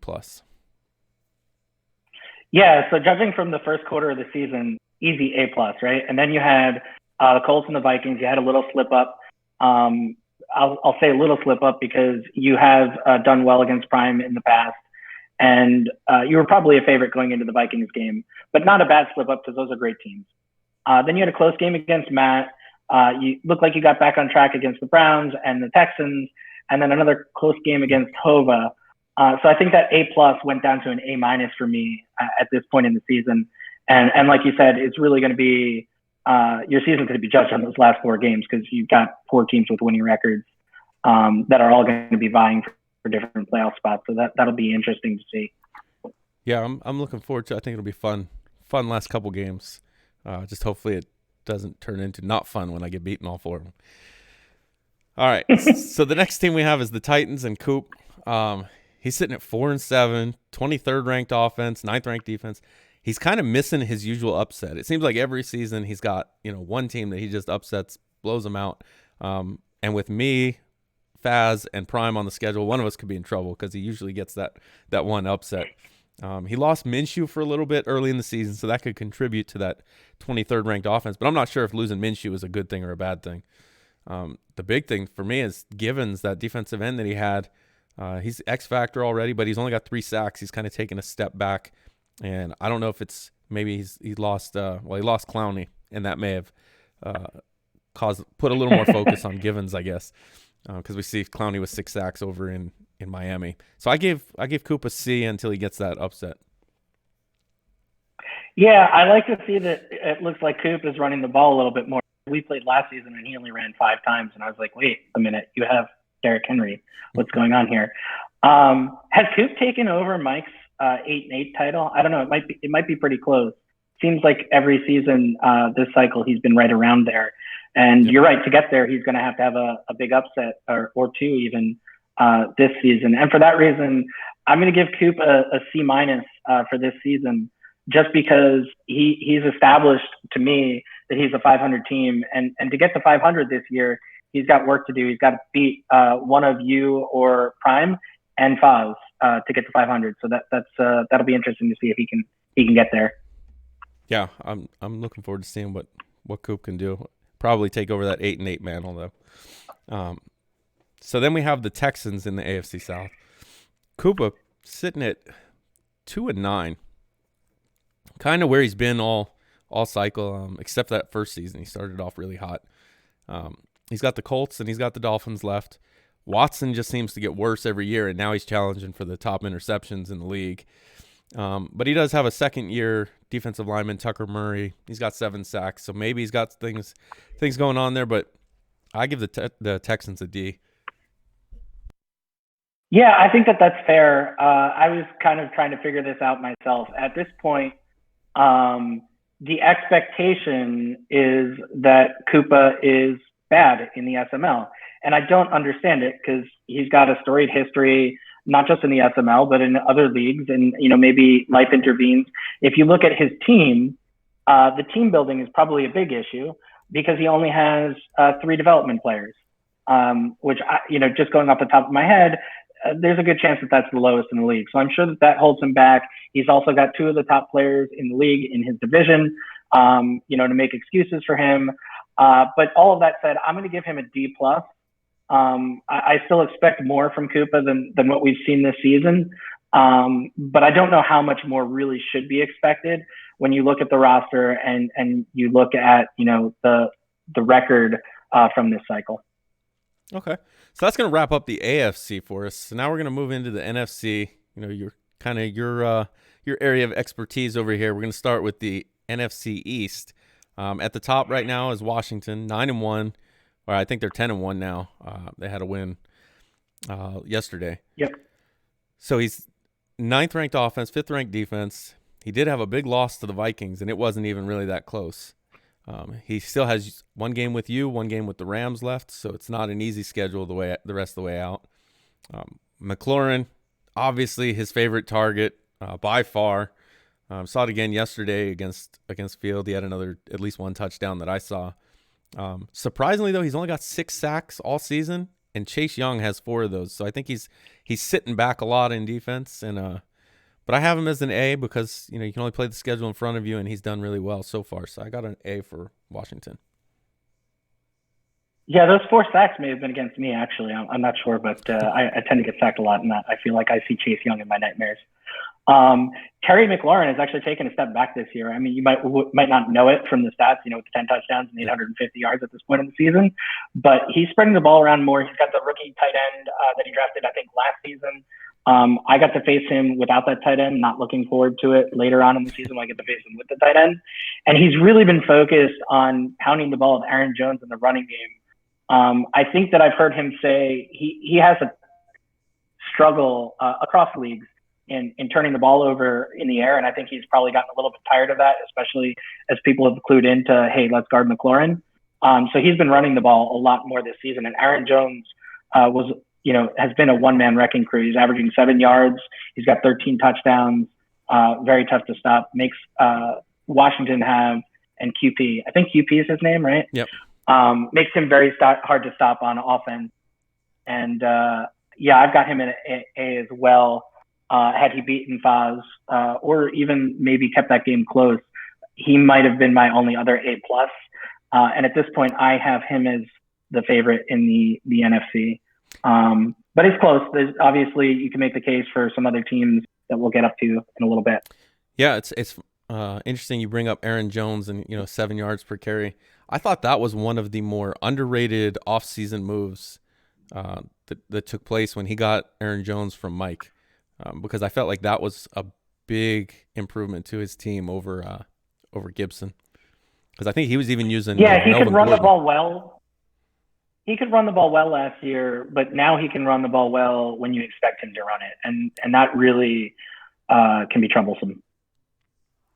[SPEAKER 3] Yeah, so judging from the first quarter of the season, easy A+, right? And then you had the Colts and the Vikings. You had a little slip up. I'll say a little slip up because you have done well against Prime in the past. And you were probably a favorite going into the Vikings game, but not a bad slip up because those are great teams. Then you had a close game against Matt. You looked like you got back on track against the Browns and the Texans, and then another close game against Hova. So I think that A+ went down to an A- for me at this point in the season. And like you said, it's really going to be your season's going to be judged on those last 4 games because you've got 4 teams with winning records that are all going to be vying for different playoff spots. So that'll be interesting to see.
[SPEAKER 2] Yeah, I'm looking forward to it. I think it'll be fun last couple games. Just hopefully it doesn't turn into not fun when I get beaten all 4 of them. All right, so the next team we have is the Titans and Coop. He's sitting at 4-7, 23rd ranked offense, 9th ranked defense. He's kind of missing his usual upset. It seems like every season he's got one team that he just upsets, blows them out. And with me, Faz, and Prime on the schedule, one of us could be in trouble because he usually gets that one upset. He lost Minshew for a little bit early in the season, so that could contribute to that 23rd ranked offense. But I'm not sure if losing Minshew is a good thing or a bad thing. The big thing for me is Givens, that defensive end that he had. He's X factor already, but he's only got 3 sacks. He's kind of taken a step back, and I don't know if it's maybe he lost Clowney, and that may have put a little more focus on Givens, I guess, because we see Clowney with 6 sacks over in Miami. So I gave Coop a C until he gets that upset.
[SPEAKER 3] Yeah, I like to see that it looks like Coop is running the ball a little bit more. We played last season and he only ran 5 times, and I was like, wait a minute, you have Derrick Henry. What's going on here? Has Coop taken over Mike's 8-8 title? I don't know. It might be pretty close. Seems like every season this cycle he's been right around there. And You're right, to get there he's going to have a big upset or 2 even this season. And for that reason, I'm going to give Coop a C- for this season, just because he's established to me that he's a 500 team, and to get to 500 this year, he's got work to do. He's got to beat one of you or Prime and Faz to get to 500. So that'll be interesting to see if he can get there.
[SPEAKER 2] Yeah, I'm looking forward to seeing what Coop can do. Probably take over that 8-8 mantle though. So then we have the Texans in the AFC South. Koopa sitting at 2-9, kind of where he's been all cycle, except that first season. He started off really hot. He's got the Colts and he's got the Dolphins left. Watson just seems to get worse every year, and now he's challenging for the top interceptions in the league. But he does have a second-year defensive lineman, Tucker Murray. He's got 7 sacks, so maybe he's got things going on there. But I give the Texans a D.
[SPEAKER 3] Yeah, I think that's fair. I was kind of trying to figure this out myself. At this point, the expectation is that Koopa is bad in the SML. And I don't understand it because he's got a storied history, not just in the SML, but in other leagues. And, maybe life intervenes. If you look at his team, the team building is probably a big issue because he only has 3 development players, which, just going off the top of my head, there's a good chance that that's the lowest in the league. So I'm sure that holds him back. He's also got 2 of the top players in the league in his division, to make excuses for him. But all of that said, I'm going to give him a D plus. I still expect more from Koopa than what we've seen this season. But I don't know how much more really should be expected when you look at the roster and you look at, the record from this cycle.
[SPEAKER 2] Okay. So that's going to wrap up the AFC for us. So now we're going to move into the NFC. Your kind of your area of expertise over here. We're going to start with the NFC East. At the top right now is Washington, 9-1. Or I think they're 10-1 now. They had a win yesterday.
[SPEAKER 3] Yep.
[SPEAKER 2] So he's 9th ranked offense, 5th ranked defense. He did have a big loss to the Vikings, and it wasn't even really that close. He still has one game with you, one game with the Rams left, so it's not an easy schedule the rest of the way out. McLaurin, obviously his favorite target by far. Saw it again yesterday against Field. He had at least one touchdown that I saw. Surprisingly, though, he's only got 6 sacks all season, and Chase Young has 4 of those. So I think he's sitting back a lot in defense, but I have him as an A because you can only play the schedule in front of you, and he's done really well so far. So I got an A for Washington.
[SPEAKER 3] Yeah, those 4 sacks may have been against me, actually. I'm not sure, but I tend to get sacked a lot, and I feel like I see Chase Young in my nightmares. Terry McLaurin has actually taken a step back this year. I mean, you might not know it from the stats, with 10 touchdowns and 850 yards at this point in the season, but he's spreading the ball around more. He's got the rookie tight end that he drafted, I think, last season. I got to face him without that tight end, not looking forward to it later on in the season when I get to face him with the tight end. And he's really been focused on pounding the ball with Aaron Jones in the running game. I think that I've heard him say he has a struggle across leagues in turning the ball over in the air. And I think he's probably gotten a little bit tired of that, especially as people have clued into, hey, let's guard McLaurin. So he's been running the ball a lot more this season. And Aaron Jones has been a one-man wrecking crew. He's averaging 7 yards. He's got 13 touchdowns. Very tough to stop. Makes Washington have, and QP. I think QP is his name, right?
[SPEAKER 2] Yep.
[SPEAKER 3] Makes him very hard to stop on offense. And I've got him in A as well. Had he beaten Foz, or even maybe kept that game close, he might have been my only other A plus. And at this point, I have him as the favorite in the NFC. But it's close. Obviously, you can make the case for some other teams that we'll get up to in a little bit.
[SPEAKER 2] Yeah, it's interesting you bring up Aaron Jones and 7 yards per carry. I thought that was one of the more underrated offseason moves that took place when he got Aaron Jones from Mike. Because I felt like that was a big improvement to his team over Gibson. Because I think he was even using
[SPEAKER 3] he could run
[SPEAKER 2] Gordon.
[SPEAKER 3] the ball well. He could run the ball well last year, but now he can run the ball well when you expect him to run it, and that really can be troublesome.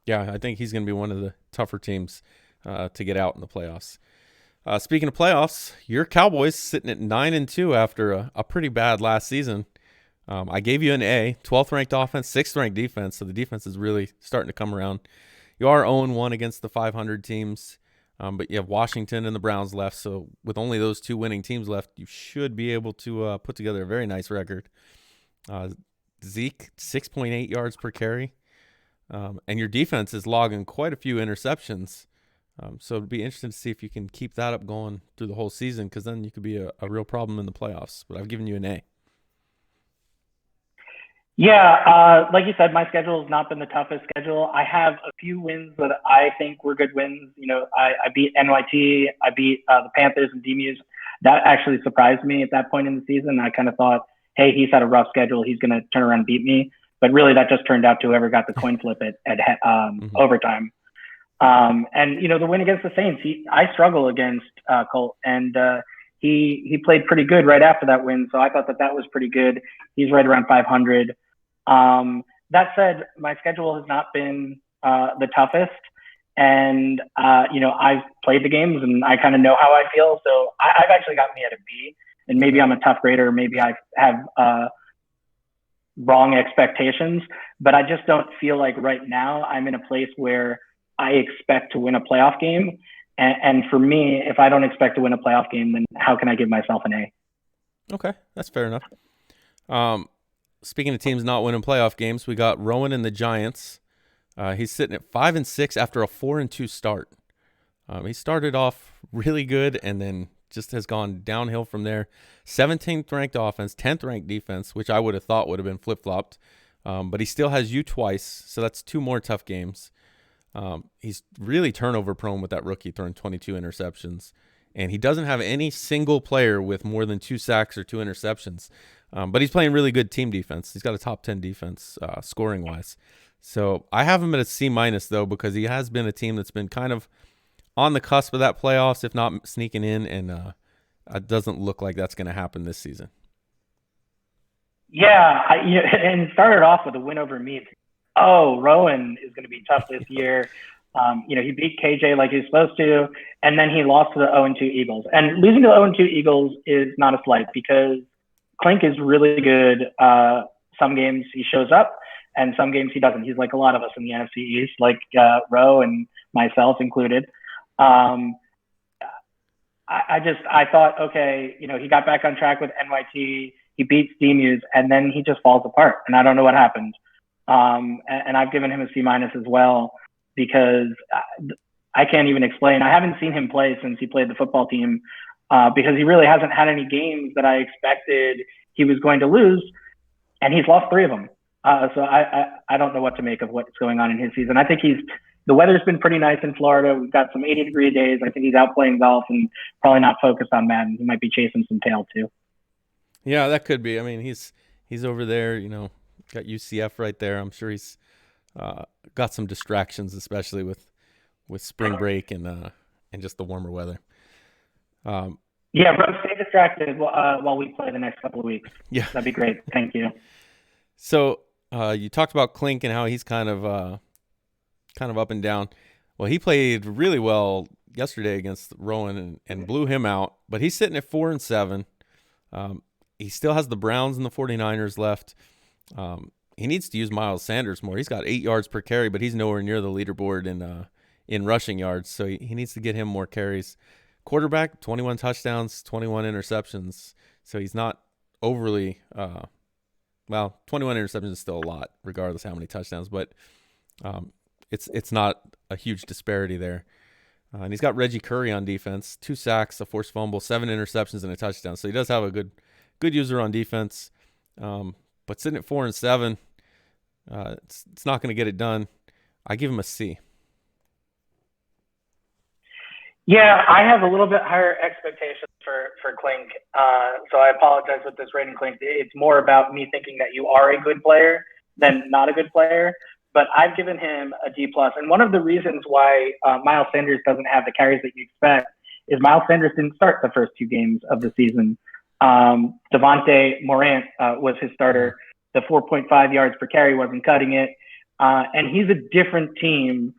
[SPEAKER 2] Yeah, I think he's going to be one of the tougher teams to get out in the playoffs. Speaking of playoffs, your Cowboys sitting at 9-2 after a pretty bad last season. I gave you an A, 12th ranked offense, 6th ranked defense, so the defense is really starting to come around. You are 0-1 against the 500 teams, but you have Washington and the Browns left, so with only those 2 winning teams left, you should be able to put together a very nice record. Zeke, 6.8 yards per carry, and your defense is logging quite a few interceptions, so it'd be interesting to see if you can keep that up going through the whole season, because then you could be a real problem in the playoffs, but I've given you an A.
[SPEAKER 3] Yeah, like you said, my schedule has not been the toughest schedule. I have a few wins that I think were good wins. I beat NYT, I beat the Panthers and DMUs. That actually surprised me at that point in the season. I kind of thought, hey, he's had a rough schedule. He's going to turn around and beat me. But really, that just turned out to whoever got the coin flip at overtime. And the win against the Saints, I struggle against Colt, and he played pretty good right after that win. So I thought that was pretty good. He's right around 500. That said, my schedule has not been the toughest, and I've played the games and I kind of know how I feel. So I've actually got me at a B, and maybe I'm a tough grader. Maybe I have wrong expectations, but I just don't feel like right now I'm in a place where I expect to win a playoff game. And for me, if I don't expect to win a playoff game, then how can I give myself an A?
[SPEAKER 2] Okay, that's fair enough. Speaking of teams not winning playoff games, we got Rowan and the Giants. He's sitting at 5-6 after a 4-2 start. He started off really good and then just has gone downhill from there. 17th ranked offense, 10th ranked defense, which I would have thought would have been flip-flopped. But he still has you twice, so that's 2 more tough games. He's really turnover prone with that rookie throwing 22 interceptions. And he doesn't have any single player with more than 2 sacks or 2 interceptions. But he's playing really good team defense. He's got a top 10 defense scoring-wise. So I have him at a C-, though, because he has been a team that's been kind of on the cusp of that playoffs, if not sneaking in, and it doesn't look like that's going to happen this season.
[SPEAKER 3] Yeah, and started off with a win over Meads. Oh, Rowan is going to be tough this year. He beat KJ like he was supposed to, and then he lost to the 0-2 Eagles. And losing to the 0-2 Eagles is not a slight because Klink is really good. Some games he shows up, and some games he doesn't. He's like a lot of us in the NFC East, like Rowe and myself included. I thought, okay, he got back on track with NYT. He beats DMUs, and then he just falls apart, and I don't know what happened. And I've given him a C- as well because I can't even explain. I haven't seen him play since he played the football team because he really hasn't had any games that I expected he was going to lose, and he's lost 3 of them. So I don't know what to make of what's going on in his season. I think the weather's been pretty nice in Florida. We've got some 80-degree days. I think he's out playing golf and probably not focused on Madden. He might be chasing some tail too.
[SPEAKER 2] Yeah, that could be. I mean, he's over there, got UCF right there. I'm sure he's got some distractions, especially with spring break and just the warmer weather.
[SPEAKER 3] Yeah, bro, stay distracted while we play the next couple of weeks.
[SPEAKER 2] Yeah,
[SPEAKER 3] that'd be great. Thank you.
[SPEAKER 2] So you talked about Klink and how he's kind of up and down. Well, he played really well yesterday against Rowan and blew him out, but he's sitting at 4-7. He still has the Browns and the 49ers left. He needs to use Miles Sanders more. He's got 8 yards per carry, but he's nowhere near the leaderboard in rushing yards, so he needs to get him more carries. Quarterback, 21 touchdowns, 21 interceptions, so he's not overly 21 interceptions is still a lot, regardless of how many touchdowns, but it's not a huge disparity there. And he's got Reggie Curry on defense, 2 sacks, a forced fumble, 7 interceptions, and a touchdown. So he does have a good user on defense. But sitting at 4-7, it's not going to get it done. I give him a C.
[SPEAKER 3] Yeah, I have a little bit higher expectations for Klink. So I apologize with this rating, Klink. It's more about me thinking that you are a good player than not a good player. But I've given him a D+. And one of the reasons why Miles Sanders doesn't have the carries that you expect is Miles Sanders didn't start the first 2 games of the season. Devontae Morant was his starter. The 4.5 yards per carry wasn't cutting it. And he's a different team.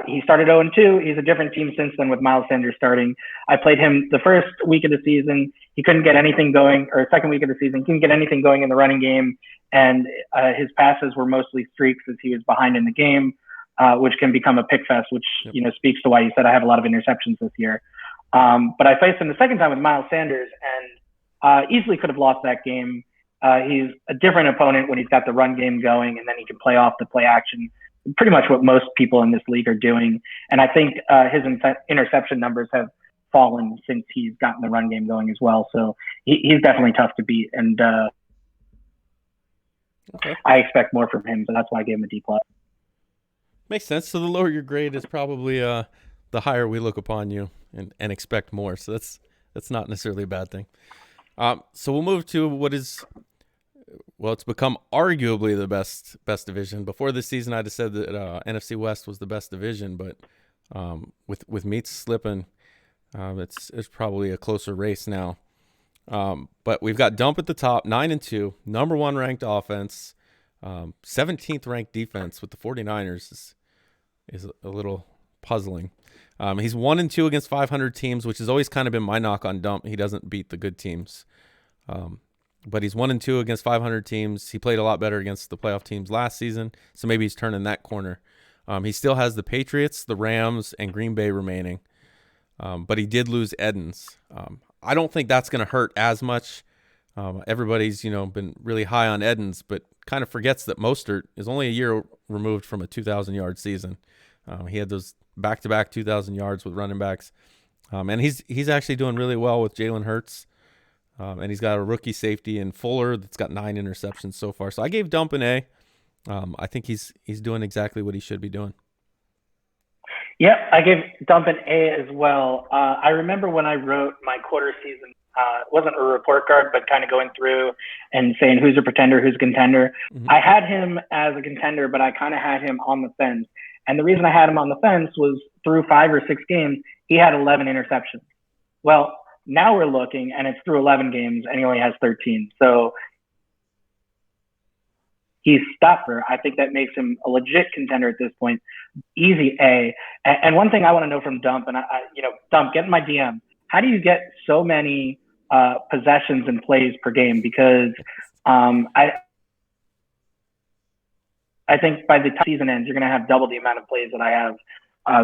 [SPEAKER 3] He started 0-2. He's a different team since then with Miles Sanders starting. I played him the first week of the season. He couldn't get anything going, or second week of the season, couldn't get anything going in the running game. And his passes were mostly streaks as he was behind in the game, which can become a pick fest, which speaks to why you said I have a lot of interceptions this year. But I faced him the second time with Miles Sanders and easily could have lost that game. He's a different opponent when he's got the run game going, and then he can play off the play action. Pretty much what most people in this league are doing. And I think his interception numbers have fallen since he's gotten the run game going as well. So he's definitely tough to beat. And I expect more from him. So that's why I gave him a D+.
[SPEAKER 2] Makes sense. So the lower your grade is probably the higher we look upon you and expect more. So that's not necessarily a bad thing. So we'll move to what is, well, it's become arguably the best division. Before this season, I'd have said that NFC West was the best division, but with Meats slipping, it's probably a closer race now. But we've got Dump at the top, 9-2, number 1 ranked offense, 17th ranked defense with the 49ers is a little puzzling. He's 1-2 against 500 teams, which has always kind of been my knock on Dump. He doesn't beat the good teams. But he's 1-2 against 500 teams. He played a lot better against the playoff teams last season, so maybe he's turning that corner. He still has the Patriots, the Rams, and Green Bay remaining. But he did lose Edens. I don't think that's going to hurt as much. Everybody's, been really high on Edens, but kind of forgets that Mostert is only a year removed from a 2,000-yard season. He had those back-to-back 2,000 yards with running backs. And he's actually doing really well with Jalen Hurts. And he's got a rookie safety in Fuller that's got 9 interceptions so far. So I gave Dump an A. I think he's doing exactly what he should be doing.
[SPEAKER 3] Yep, I gave Dump an A as well. I remember when I wrote my quarter season, it wasn't a report card, but kind of going through and saying who's a pretender, who's a contender.
[SPEAKER 2] Mm-hmm.
[SPEAKER 3] I had him as a contender, but I kind of had him on the fence. And the reason I had him on the fence was through 5 or 6 games, he had 11 interceptions. Well, now we're looking, and it's through 11 games, and he only has 13. So he's stopper. I think that makes him a legit contender at this point. Easy A. And one thing I want to know from Dump, and Dump, get in my DM. How do you get so many possessions and plays per game? Because I think by the time season ends, you're going to have double the amount of plays that I have.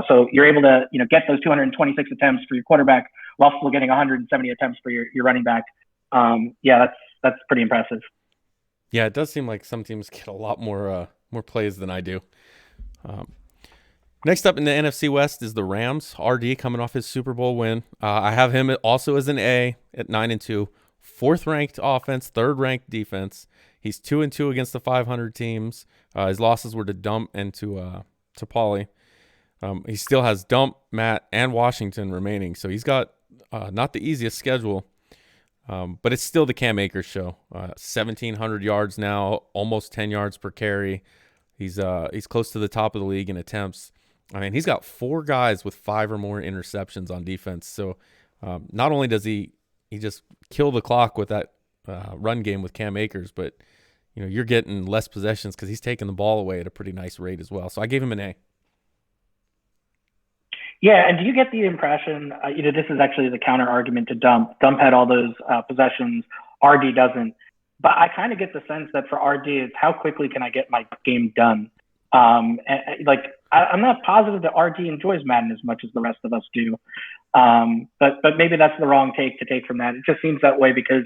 [SPEAKER 3] So you're able to, get those 226 attempts for your quarterback while still getting 170 attempts for your running back. That's pretty impressive.
[SPEAKER 2] Yeah, it does seem like some teams get a lot more plays than I do. Next up in the NFC West is the Rams. RD coming off his Super Bowl win. I have him also as an A at 9-2. 4th ranked offense, 3rd ranked defense. He's 2-2 against the 500 teams. His losses were to Dump and to Pauly. He still has Dump, Matt, and Washington remaining. So he's got not the easiest schedule, but it's still the Cam Akers show. 1,700 yards now, almost 10 yards per carry. He's close to the top of the league in attempts. I mean, he's got 4 guys with 5 or more interceptions on defense. So not only does he just kill the clock with that run game with Cam Akers, but you're getting less possessions because he's taking the ball away at a pretty nice rate as well. So I gave him an A.
[SPEAKER 3] Yeah, and do you get the impression, this is actually the counter argument to Dump. Dump had all those possessions, RD doesn't. But I kind of get the sense that for RD, it's how quickly can I get my game done? I'm not positive that RD enjoys Madden as much as the rest of us do. But maybe that's the wrong take to take from that. It just seems that way because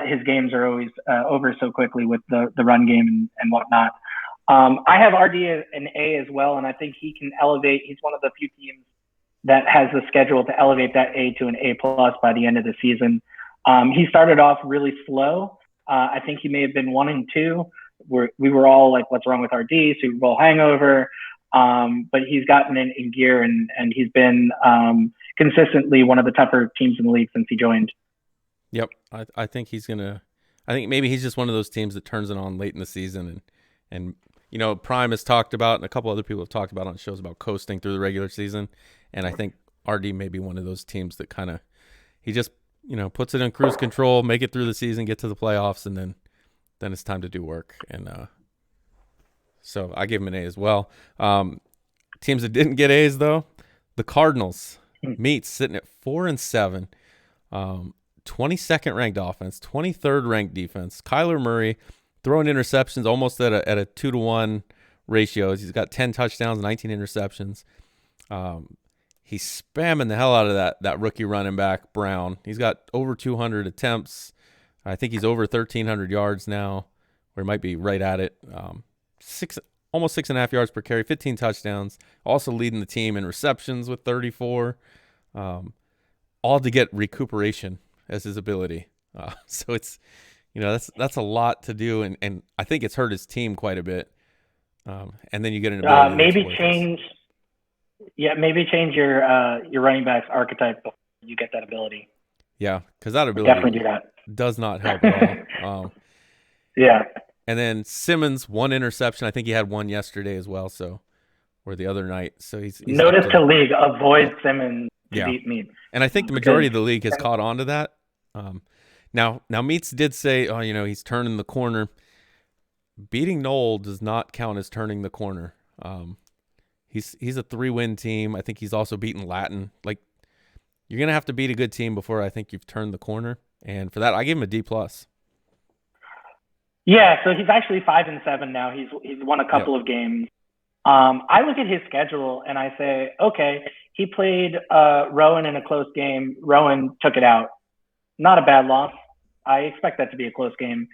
[SPEAKER 3] his games are always over so quickly with the run game and whatnot. I have RD an A as well, and I think he can elevate. He's one of the few teams that has the schedule to elevate that A to an A+ by the end of the season. He started off really slow. I think he may have been 1-2. We were all like, what's wrong with RD? Super Bowl hangover. But he's gotten in gear, and he's been consistently one of the tougher teams in the league since he joined.
[SPEAKER 2] Yep. I think maybe he's just one of those teams that turns it on late in the season. And Prime has talked about, and a couple other people have talked about on shows about coasting through the regular season. And I think RD may be one of those teams that he just puts it in cruise control, make it through the season, get to the playoffs, and then it's time to do work. And so I gave him an A as well. Teams that didn't get A's though, the Cardinals. Meats sitting at 4-7, 22nd ranked offense, 23rd ranked defense. Kyler Murray throwing interceptions almost at a 2-to-1 ratio. He's got 10 touchdowns, 19 interceptions. He's spamming the hell out of that rookie running back, Brown. He's got over 200 attempts. I think he's over 1,300 yards now, or he might be right at it. Almost 6.5 yards per carry, 15 touchdowns. Also leading the team in receptions with 34. All to get recuperation as his ability. So it's, that's a lot to do, and I think it's hurt his team quite a bit. And then you get an ability.
[SPEAKER 3] Maybe change your running back's archetype before you get that ability.
[SPEAKER 2] Yeah, because that ability
[SPEAKER 3] definitely do that.
[SPEAKER 2] Does not help at all.
[SPEAKER 3] Yeah.
[SPEAKER 2] And then Simmons, 1 interception. I think he had 1 yesterday as well. Or the other night. So he's
[SPEAKER 3] notice to league, avoid Simmons to beat Meats.
[SPEAKER 2] And I think the majority of the league has caught on to that. Now Meats did say, he's turning the corner. Beating Knoll does not count as turning the corner. He's a 3-win team. I think he's also beaten Latin. Like, you're gonna have to beat a good team before I think you've turned the corner. And for that, I gave him a D+.
[SPEAKER 3] Yeah, so he's actually 5-7 now. He's won a couple of games. I look at his schedule and I say, okay, he played Rowan in a close game. Rowan took it out. Not a bad loss. I expect that to be a close game.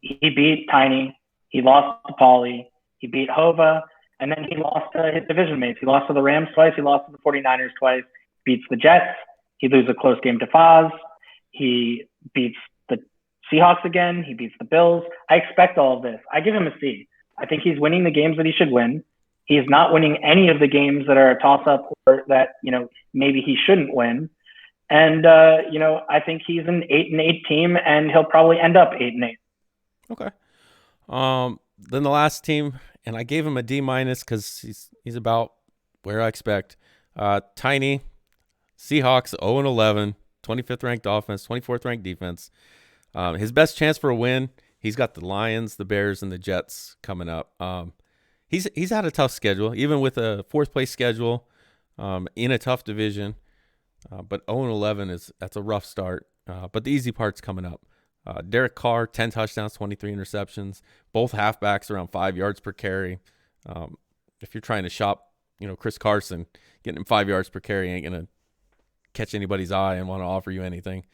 [SPEAKER 3] He beat Tiny. He lost to Pauly. He beat Hova. and then he lost to his division mates. He lost to the Rams twice. He lost to the 49ers twice. Beats the Jets. He loses a close game to Foz. He beats the Seahawks again. He beats the Bills. I expect all of this. I give him a C. I think he's winning the games that he should win. He's not winning any of the games that are a toss-up or that, maybe he shouldn't win. And, I think he's an 8-8 team, and he'll probably end up 8-8.
[SPEAKER 2] Okay. Then the last team, and I gave him a D- because he's about where I expect. Tiny, Seahawks 0-11, 25th ranked offense, 24th ranked defense. His best chance for a win, he's got the Lions, the Bears, and the Jets coming up. He's had a tough schedule, even with a fourth place schedule, in a tough division. But 0-11 that's a rough start. But the easy part's coming up. Derek Carr, 10 touchdowns, 23 interceptions. Both halfbacks around 5 yards per carry. If you're trying to shop, Chris Carson, getting him 5 yards per carry ain't gonna catch anybody's eye and want to offer you anything.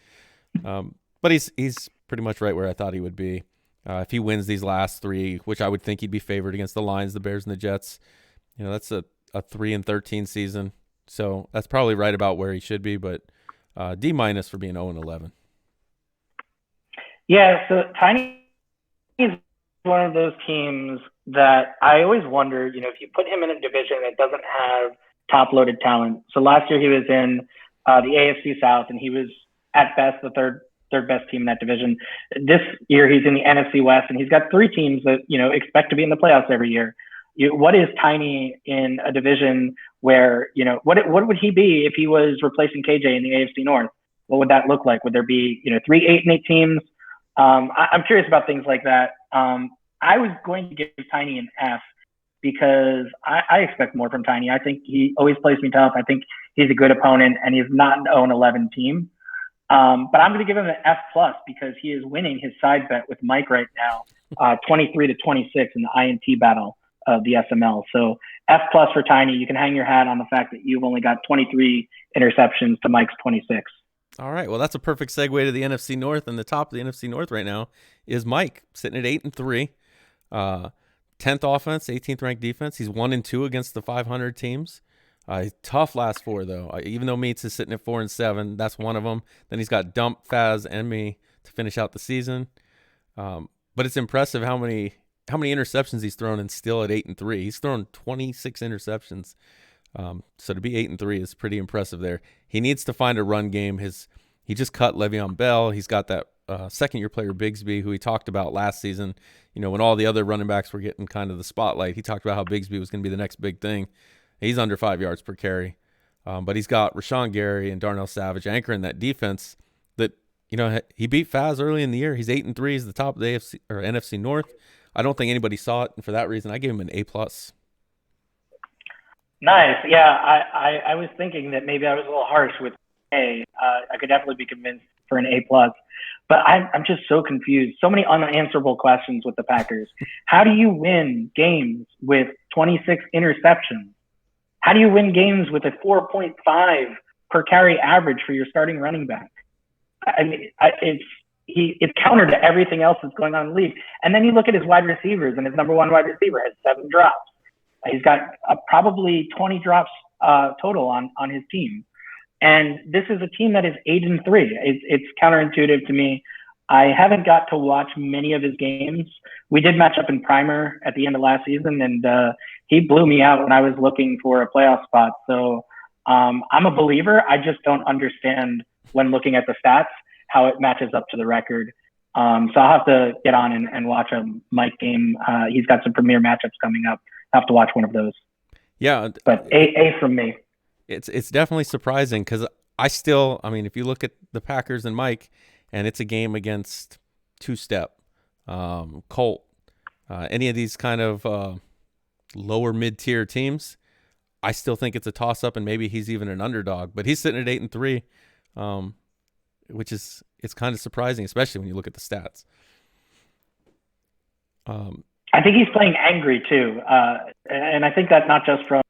[SPEAKER 2] But he's pretty much right where I thought he would be. If he wins these last three, which I would think he'd be favored against the Lions, the Bears, and the Jets, that's a 3-13 season. So that's probably right about where he should be, but D- for being 0-11.
[SPEAKER 3] Yeah, so Tiny is one of those teams that I always wonder, if you put him in a division that doesn't have top-loaded talent. So last year he was in the AFC South, and he was at best the third best team in that division. This year he's in the NFC West, and he's got three teams that expect to be in the playoffs every year. What is Tiny in a division where what would he be if he was replacing KJ in the AFC North? What would that look like? Would there be 3 8-8 teams? I'm curious about things like that. I was going to give Tiny an F because I expect more from Tiny. I think he always plays me tough. I think he's a good opponent, and he's not an 0-11 team. But I'm going to give him an F+ because he is winning his side bet with Mike right now, 23-26 in the INT battle of the SML. So F+ for Tiny. You can hang your hat on the fact that you've only got 23 interceptions to Mike's 26.
[SPEAKER 2] All right. Well, that's a perfect segue to the NFC North, and the top of the NFC North right now is Mike, sitting at 8-3, 10th offense, 18th ranked defense. He's 1-2 against the 500 teams. Tough last four though. Even though Meats is sitting at 4-7, that's one of them. Then he's got Dump, Faz, and me to finish out the season. But it's impressive how many interceptions he's thrown, and still at 8-3. He's thrown 26 interceptions. So to be 8-3 is pretty impressive there. He needs to find a run game. He just cut Le'Veon Bell. He's got that second-year player Bigsby, who he talked about last season. When all the other running backs were getting kind of the spotlight, he talked about how Bigsby was going to be the next big thing. He's under 5 yards per carry. But he's got Rashawn Gary and Darnell Savage anchoring that defense that, he beat Faz early in the year. He's 8-3. He's the top of the AFC or NFC North. I don't think anybody saw it, and for that reason, I gave him an A+.
[SPEAKER 3] Nice. Yeah, I was thinking that maybe I was a little harsh with A. I could definitely be convinced for an A+. But I'm just so confused. So many unanswerable questions with the Packers. How do you win games with 26 interceptions? How do you win games with a 4.5 per carry average for your starting running back? I mean, it's counter to everything else that's going on in the league. And then you look at his wide receivers, and his number one wide receiver has 7 drops. He's got probably 20 drops total on his team. And this is a team that is 8-3. It's counterintuitive to me. I haven't got to watch many of his games. We did match up in Primer at the end of last season, and he blew me out when I was looking for a playoff spot. So I'm a believer. I just don't understand when looking at the stats how it matches up to the record. So I'll have to get on and watch a Mike game. He's got some premier matchups coming up. I'll have to watch one of those.
[SPEAKER 2] Yeah.
[SPEAKER 3] But A from me.
[SPEAKER 2] It's definitely surprising because if you look at the Packers and Mike, and it's a game against two-step, Colt, any of these kind of lower mid-tier teams, I still think it's a toss-up, and maybe he's even an underdog. But he's sitting at 8-3, which it's kind of surprising, especially when you look at the stats.
[SPEAKER 3] I think he's playing angry too, and I think that's not just from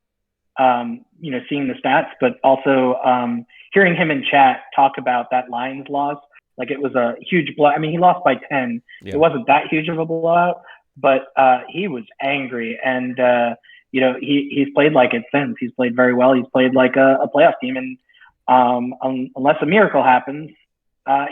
[SPEAKER 3] seeing the stats, but also hearing him in chat talk about that Lions loss. Like, it was a huge blow. I mean, he lost by 10. Yeah. It wasn't that huge of a blowout, but he was angry. And he's played like it since. He's played very well. He's played like a playoff team, and unless a miracle happens,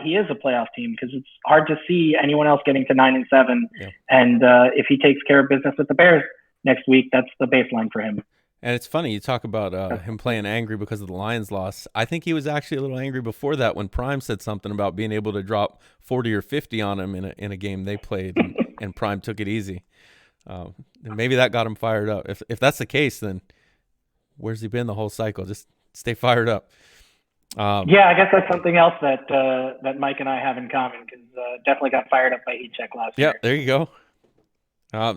[SPEAKER 3] he is a playoff team, because it's hard to see anyone else getting to 9-7.
[SPEAKER 2] Yeah.
[SPEAKER 3] And if he takes care of business with the Bears next week, that's the baseline for him.
[SPEAKER 2] And it's funny, you talk about him playing angry because of the Lions loss. I think he was actually a little angry before that when Prime said something about being able to drop 40 or 50 on him in a game they played, and Prime took it easy. And maybe that got him fired up. If that's the case, then where's he been the whole cycle? Just stay fired up.
[SPEAKER 3] Yeah, I guess that's something else that Mike and I have in common, because definitely got fired up by heat check last year.
[SPEAKER 2] Yeah, there you go.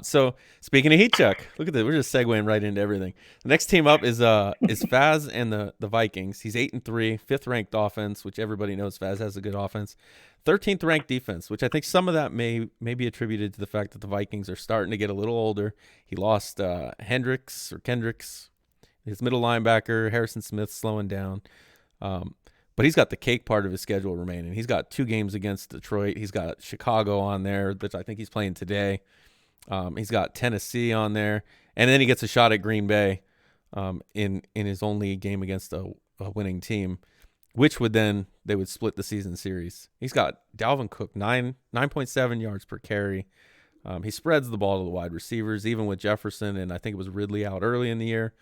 [SPEAKER 2] So speaking of heat check, look at this. We're just segueing right into everything. The next team up is Faz and the Vikings. He's 8-3, 5th ranked offense, which everybody knows Faz has a good offense. 13th ranked defense, which I think some of that may be attributed to the fact that the Vikings are starting to get a little older. He lost Kendricks, his middle linebacker. Harrison Smith slowing down. But he's got the cake part of his schedule remaining. He's got 2 games against Detroit. He's got Chicago on there, which I think he's playing today. He's got Tennessee on there, and then he gets a shot at Green Bay in his only game against a winning team, which they would split the season series. He's got Dalvin Cook, 9.7 yards per carry. He spreads the ball to the wide receivers, even with Jefferson, and I think it was Ridley out early in the year.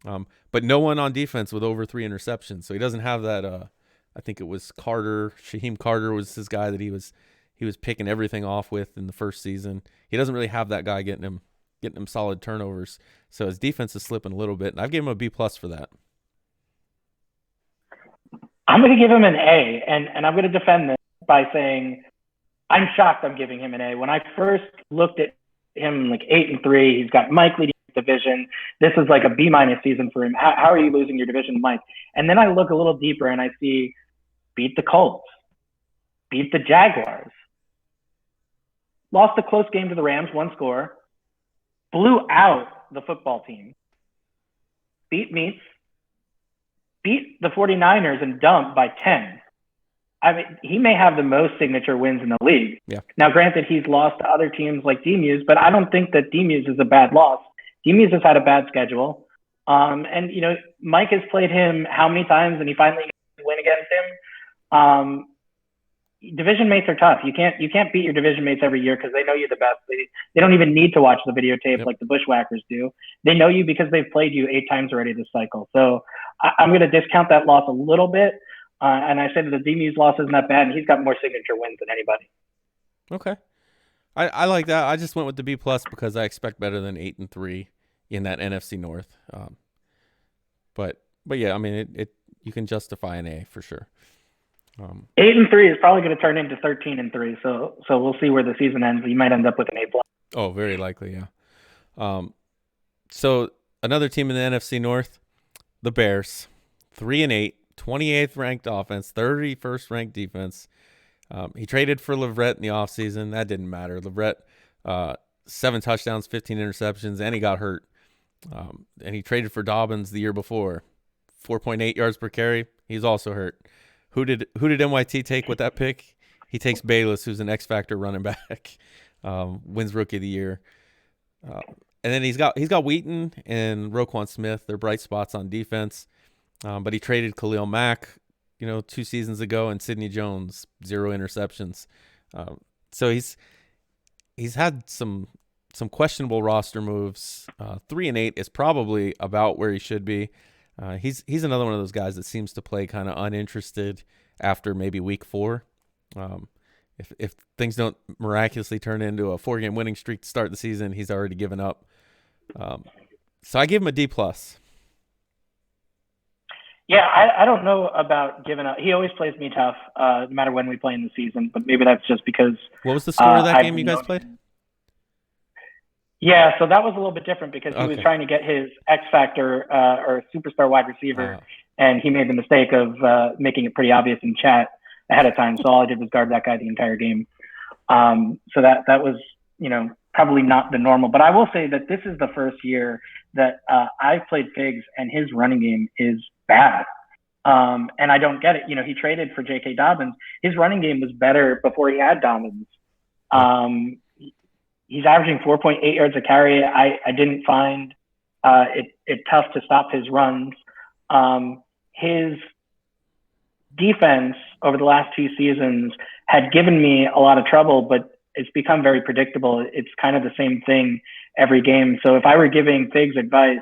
[SPEAKER 2] But no one on defense with over 3 interceptions, so he doesn't have that. I think it was Shaheem Carter was his guy that he was picking everything off with in the first season. He doesn't really have that guy getting him solid turnovers. So his defense is slipping a little bit, and I've given him a B+ for that.
[SPEAKER 3] I'm going to give him an A, and I'm going to defend this by saying I'm shocked I'm giving him an A. When I first looked at him, like 8-3, he's got Mike leading the division. This is like a B- season for him. How are you losing your division to Mike? And then I look a little deeper and I see beat the Colts, beat the Jaguars, lost a close game to the Rams, 1 score, blew out the football team, beat the 49ers and dumped by 10. I mean, he may have the most signature wins in the league.
[SPEAKER 2] Yeah.
[SPEAKER 3] Now, granted, he's lost to other teams like D-Muse, but I don't think that D-Muse is a bad loss. D-Muse has had a bad schedule. And, Mike has played him how many times, and he finally gets to win against him. Division mates are tough. You can't beat your division mates every year because they know you're the best. They don't even need to watch the videotape like the Bushwhackers do. They know you because they've played you 8 times already this cycle. So I'm going to discount that loss a little bit. And I said that the D-Muse loss isn't that bad, and he's got more signature wins than anybody.
[SPEAKER 2] Okay. I like that. I just went with the B+ because I expect better than 8-3 in that NFC North. But yeah, I mean, you can justify an A for sure.
[SPEAKER 3] 8-3 is probably going to turn into 13-3. So we'll see where the season ends. You might end up with an A+.
[SPEAKER 2] Oh, very likely, yeah. So another team in the NFC North, the Bears, 3-8, 28th ranked offense, 31st ranked defense. He traded for Leverett in the offseason. That didn't matter. Leverett, 7 touchdowns, 15 interceptions, and he got hurt. And he traded for Dobbins the year before, 4.8 yards per carry. He's also hurt. Who did NYT take with that pick? He takes Bayless, who's an X Factor running back, wins Rookie of the Year. And then he's got Wheaton and Roquan Smith. They're bright spots on defense. But he traded Khalil Mack, 2 seasons ago, and Sidney Jones, 0 interceptions. So he's had some questionable roster moves. 3-8 is probably about where he should be. He's another one of those guys that seems to play kind of uninterested after maybe week 4. If things don't miraculously turn into a 4-game winning streak to start the season, he's already given up. So I give him a D+.
[SPEAKER 3] Yeah, I don't know about giving up. He always plays me tough, no matter when we play in the season. But maybe that's just because.
[SPEAKER 2] What was the score of that game you guys played?
[SPEAKER 3] Yeah, so that was a little bit different because he was trying to get his X Factor or superstar wide receiver, and he made the mistake of making it pretty obvious in chat ahead of time. So all I did was guard that guy the entire game. So that was, probably not the normal. But I will say that this is the first year that I've played Figs, and his running game is bad. And I don't get it. He traded for J.K. Dobbins. His running game was better before he had Dobbins. He's averaging 4.8 yards a carry. I didn't find it's tough to stop his runs. His defense over the last 2 seasons had given me a lot of trouble, but it's become very predictable. It's kind of the same thing every game. So if I were giving Figs advice,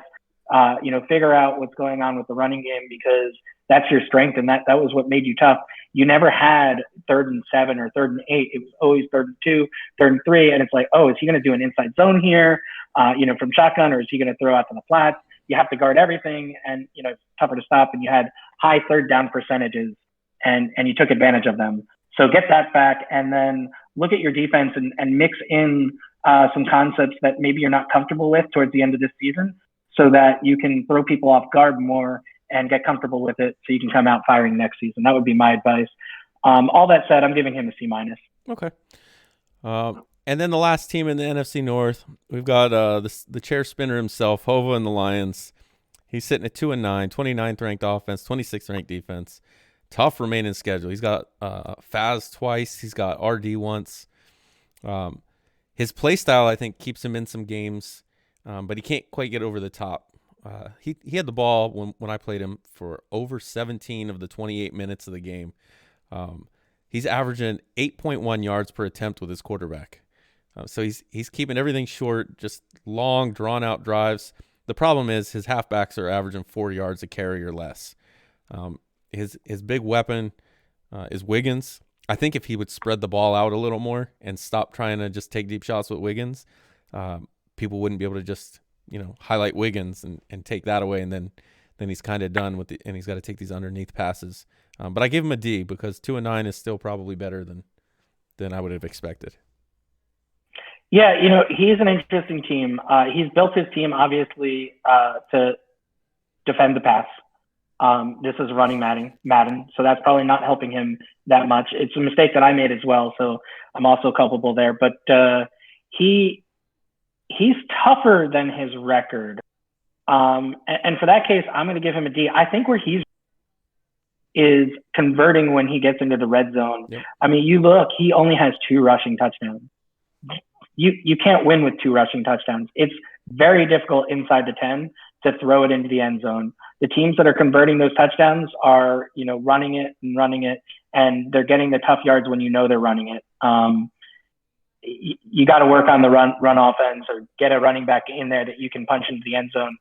[SPEAKER 3] figure out what's going on with the running game, because that's your strength, and that was what made you tough. You never had 3rd and 7 or 3rd and 8. It was always 3rd and 2, 3rd and 3, and it's like, oh, is he going to do an inside zone here, from shotgun, or is he going to throw out to the flats? You have to guard everything, and it's tougher to stop. And you had high 3rd down percentages, and you took advantage of them. So get that back, and then look at your defense and mix in some concepts that maybe you're not comfortable with towards the end of this season, so that you can throw people off guard more and get comfortable with it, so you can come out firing next season. That would be my advice. All that said, I'm giving him a C-.
[SPEAKER 2] Okay. And then the last team in the NFC North, we've got the chair spinner himself, Hova and the Lions. He's sitting at 2-9, 29th ranked offense, 26th ranked defense. Tough remaining schedule. He's got Faz twice. He's got RD once. His play style, I think, keeps him in some games, but he can't quite get over the top. He had the ball when I played him for over 17 of the 28 minutes of the game. He's averaging 8.1 yards per attempt with his quarterback. So he's keeping everything short, just long, drawn-out drives. The problem is his halfbacks are averaging 4 yards a carry or less. His big weapon is Wiggins. I think if he would spread the ball out a little more and stop trying to just take deep shots with Wiggins, people wouldn't be able to just highlight Wiggins and take that away, and then he's kind of done with and he's got to take these underneath passes. But I give him a D because 2-9 is still probably better than I would have expected.
[SPEAKER 3] Yeah, he's an interesting team. He's built his team obviously to defend the pass. This is running Madden, so that's probably not helping him that much. It's a mistake that I made as well, so I'm also culpable there. But he's tougher than his record. And for that case, I'm going to give him a D. I think where he's is converting when he gets into the red zone. Yep. I mean, you look, he only has 2 rushing touchdowns. You can't win with 2 rushing touchdowns. It's very difficult inside the 10 to throw it into the end zone. The teams that are converting those touchdowns are, running it, and they're getting the tough yards when they're running it. You got to work on the run offense, or get a running back in there that you can punch into the end zone.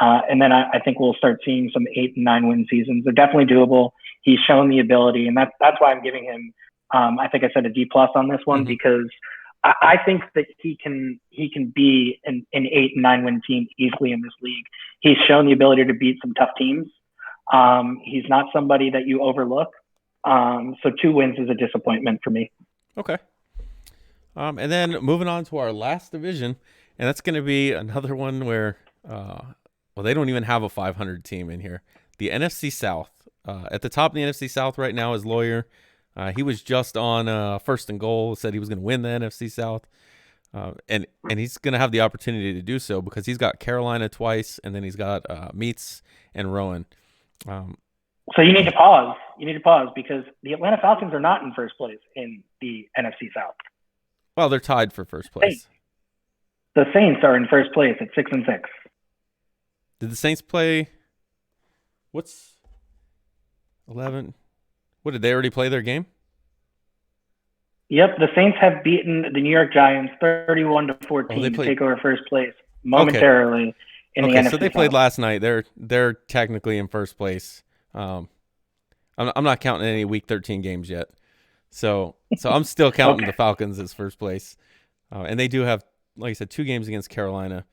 [SPEAKER 3] And then I think we'll start seeing some 8 and 9 win seasons. They're definitely doable. He's shown the ability, and that's why I'm giving him. I think I said a D+ on this one, because I think that he can be an 8 and 9 win team easily in this league. He's shown the ability to beat some tough teams. He's not somebody that you overlook. So 2 wins is a disappointment for me.
[SPEAKER 2] Okay. And then moving on to our last division, and that's going to be another one where, they don't even have a 500 team in here. The NFC South. At the top of the NFC South right now is Lawyer. He was just on First and Goal, said he was going to win the NFC South. And he's going to have the opportunity to do so because he's got Carolina twice, and then he's got Meats and Rowan.
[SPEAKER 3] So you need to pause. Because the Atlanta Falcons are not in first place in the NFC South.
[SPEAKER 2] Well, they're tied for first place.
[SPEAKER 3] The Saints are in first place at 6-6.
[SPEAKER 2] Did the Saints play? What's 11? What, did they already play their game?
[SPEAKER 3] Yep, the Saints have beaten the New York Giants 31-14 to take over first place momentarily in the NFC.
[SPEAKER 2] So they played last night. They're technically in first place. I'm not counting any Week 13 games yet. So I'm still counting the Falcons as first place. And they do have, like I said, 2 games against Carolina.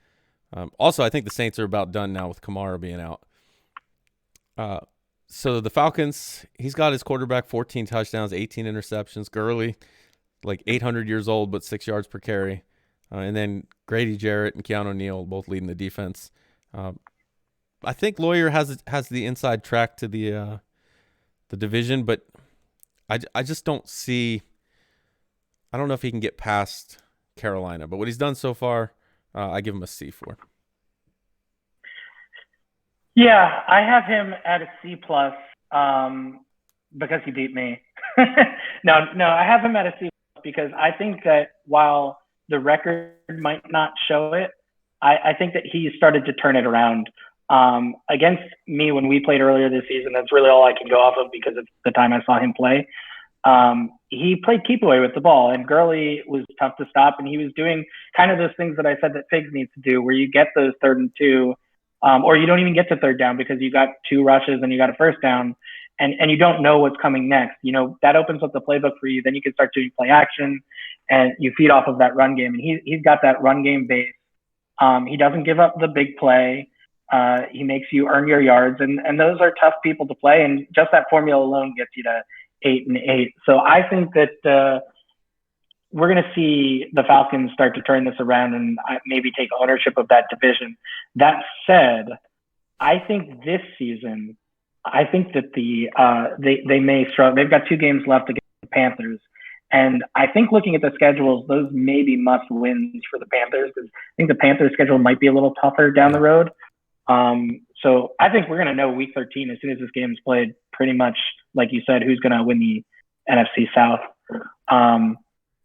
[SPEAKER 2] Also, I think the Saints are about done now with Kamara being out. So the Falcons, he's got his quarterback 14 touchdowns, 18 interceptions. Gurley, like 800 years old, but 6 yards per carry. And then Grady Jarrett and Keanu Neal both leading the defense. I think Lawyer has the inside track to the division, but I just don't see. I don't know if he can get past Carolina, but what he's done so far, I give him a C for.
[SPEAKER 3] Yeah, I have him at a C+ because he beat me. No, I have him at a C+ because I think that while the record might not show it, I think that he started to turn it around. Against me when we played earlier this season, that's really all I can go off of because of the time I saw him play. He played keep away with the ball, and Gurley was tough to stop, and he was doing kind of those things that I said that Figs needs to do, where you get those 3rd and 2, or you don't even get to 3rd down because you got 2 rushes and you got a 1st down, and you don't know what's coming next. That opens up the playbook for you. Then you can start doing play action, and you feed off of that run game. And he's got that run game base. He doesn't give up the big play. He makes you earn your yards, and those are tough people to play. And just that formula alone gets you to 8-8. So I think that we're going to see the Falcons start to turn this around and maybe take ownership of that division. That said, I think this season, I think that they may struggle. They've got 2 games left against the Panthers. And I think looking at the schedules, those may be must wins for the Panthers, because I think the Panthers schedule might be a little tougher down the road. So I think we're going to know week 13 as soon as this game is played, pretty much like you said, who's going to win the NFC South.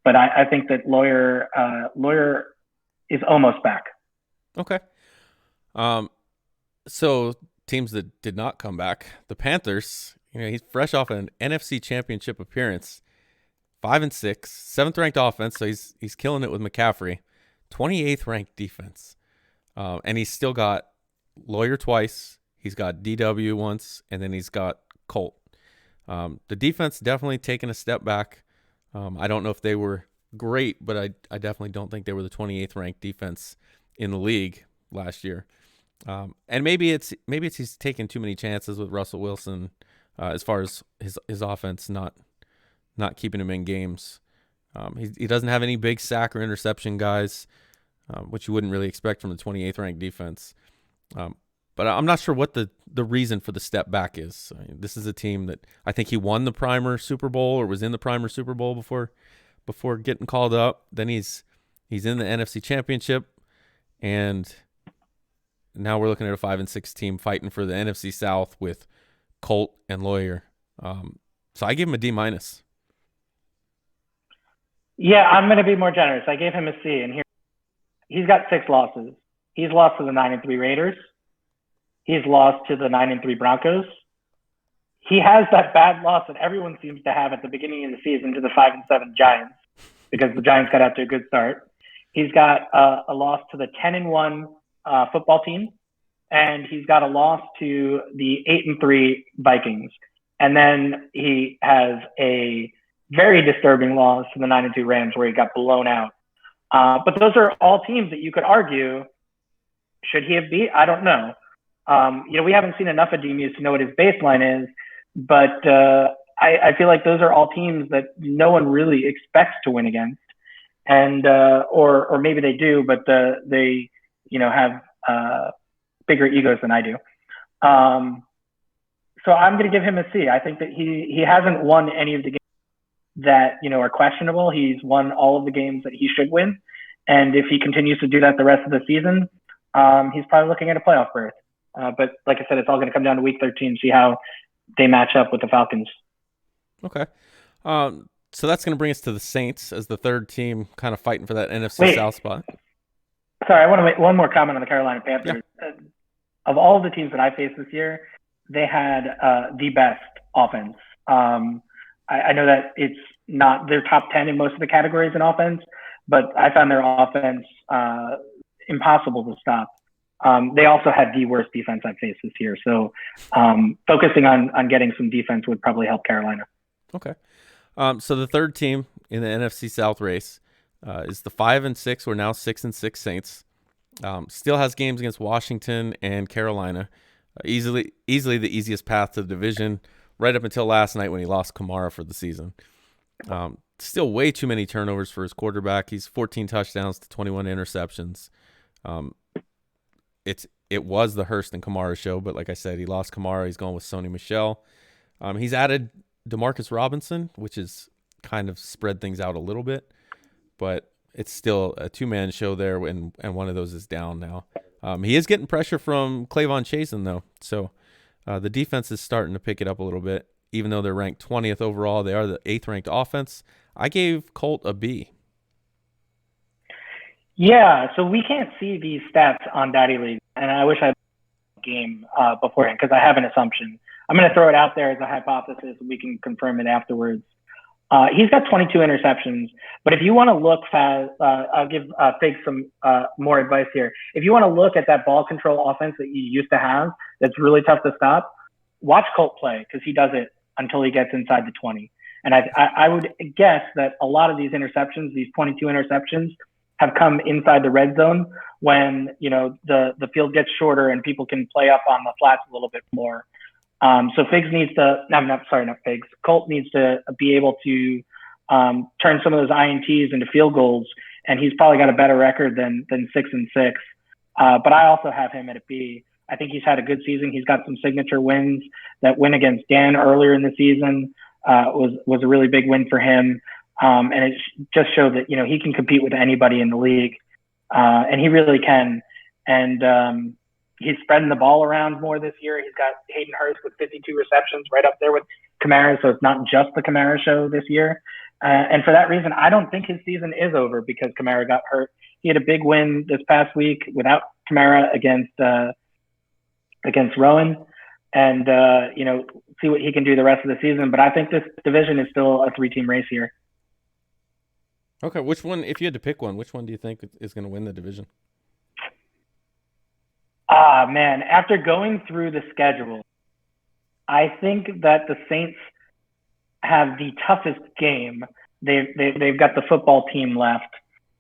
[SPEAKER 3] But I think that Lawyer is almost back.
[SPEAKER 2] Okay. So teams that did not come back, the Panthers, he's fresh off an NFC Championship appearance, 5-6, 7th ranked offense. So he's killing it with McCaffrey, 28th ranked defense. And he's still got Lawyer twice. He's got DW once, and then he's got Colt. The defense definitely taken a step back. I don't know if they were great, but I definitely don't think they were the 28th ranked defense in the league last year. And maybe it's he's taking too many chances with Russell Wilson as far as his offense not keeping him in games. He doesn't have any big sack or interception guys, which you wouldn't really expect from the 28th ranked defense. But I'm not sure what the reason for the step back is. This is a team that I think he won the Primer Super Bowl or was in the Primer Super Bowl before getting called up. Then he's in the NFC Championship, and now we're looking at a 5-6 team fighting for the NFC South with Colt and Lawyer. So I give him a D-.
[SPEAKER 3] Yeah, I'm going to be more generous. I gave him a C, and here he's got 6 losses. He's lost to the 9-3 Raiders. He's lost to the 9-3 Broncos. He has that bad loss that everyone seems to have at the beginning of the season to the 5-7 Giants, because the Giants got out to a good start. He's got a loss to the 10-1 football team, and he's got a loss to the 8-3 Vikings. And then he has a very disturbing loss to the 9-2 Rams, where he got blown out. But those are all teams that you could argue, should he have beat? I don't know. We haven't seen enough of Demus to know what his baseline is, but I feel like those are all teams that no one really expects to win against, and or maybe they do, but they have bigger egos than I do. So I'm going to give him a C. I think that he hasn't won any of the games that are questionable. He's won all of the games that he should win, and if he continues to do that the rest of the season, he's probably looking at a playoff berth. But like I said, it's all going to come down to week 13, see how they match up with the Falcons.
[SPEAKER 2] Okay. So that's going to bring us to the Saints as the third team kind of fighting for that NFC South spot.
[SPEAKER 3] Sorry, I want to make one more comment on the Carolina Panthers. Yeah. Of all of the teams that I faced this year, they had the best offense. I know that it's not their top 10 in most of the categories in offense, but I found their offense impossible to stop. They also had the worst defense I've faced this year. So focusing on getting some defense would probably help Carolina.
[SPEAKER 2] Okay. So the third team in the NFC South race is the 5-6. We're now 6-6 Saints. Still has games against Washington and Carolina. Easily the easiest path to the division, right up until last night when he lost Kamara for the season. Still way too many turnovers for his quarterback. He's 14 touchdowns to 21 interceptions. It was the Hurst and Kamara show, but like I said, he lost Kamara. He's going with Sony Michel. He's added Demarcus Robinson, which has kind of spread things out a little bit, but it's still a two-man show there, and one of those is down now. He is getting pressure from Clavon Chasen, though, so the defense is starting to pick it up a little bit. Even though they're ranked 20th overall, they are the 8th ranked offense. I gave Colt a B.
[SPEAKER 3] Yeah, so we can't see these stats on Daddy League, and I wish I had a game beforehand because I have an assumption. I'm going to throw it out there as a hypothesis, and we can confirm it afterwards. He's got 22 interceptions, but if you want to look fast, I'll give Fig some more advice here. If you want to look at that ball control offense that you used to have, that's really tough to stop. Watch Colt play because he does it until he gets inside the 20. And I would guess that a lot of these interceptions, these 22 interceptions, have come inside the red zone when the field gets shorter and people can play up on the flats a little bit more. So Figs needs to, not Figs. Colt needs to be able to turn some of those INTs into field goals, and he's probably got a better record than 6-6. But I also have him at a B. I think he's had a good season. He's got some signature wins. That win against Dan earlier in the season was a really big win for him, and it just showed that he can compete with anybody in the league, and he really can. And he's spreading the ball around more this year. He's got Hayden Hurst with 52 receptions, right up there with Kamara. So it's not just the Kamara show this year. And for that reason, I don't think his season is over because Kamara got hurt. He had a big win this past week without Kamara against Rowan, and see what he can do the rest of the season. But I think this division is still a 3-team race here.
[SPEAKER 2] Okay, which one, if you had to pick one, which one do you think is going to win the division?
[SPEAKER 3] Man, after going through the schedule, I think that the Saints have the toughest game. They've got the football team left.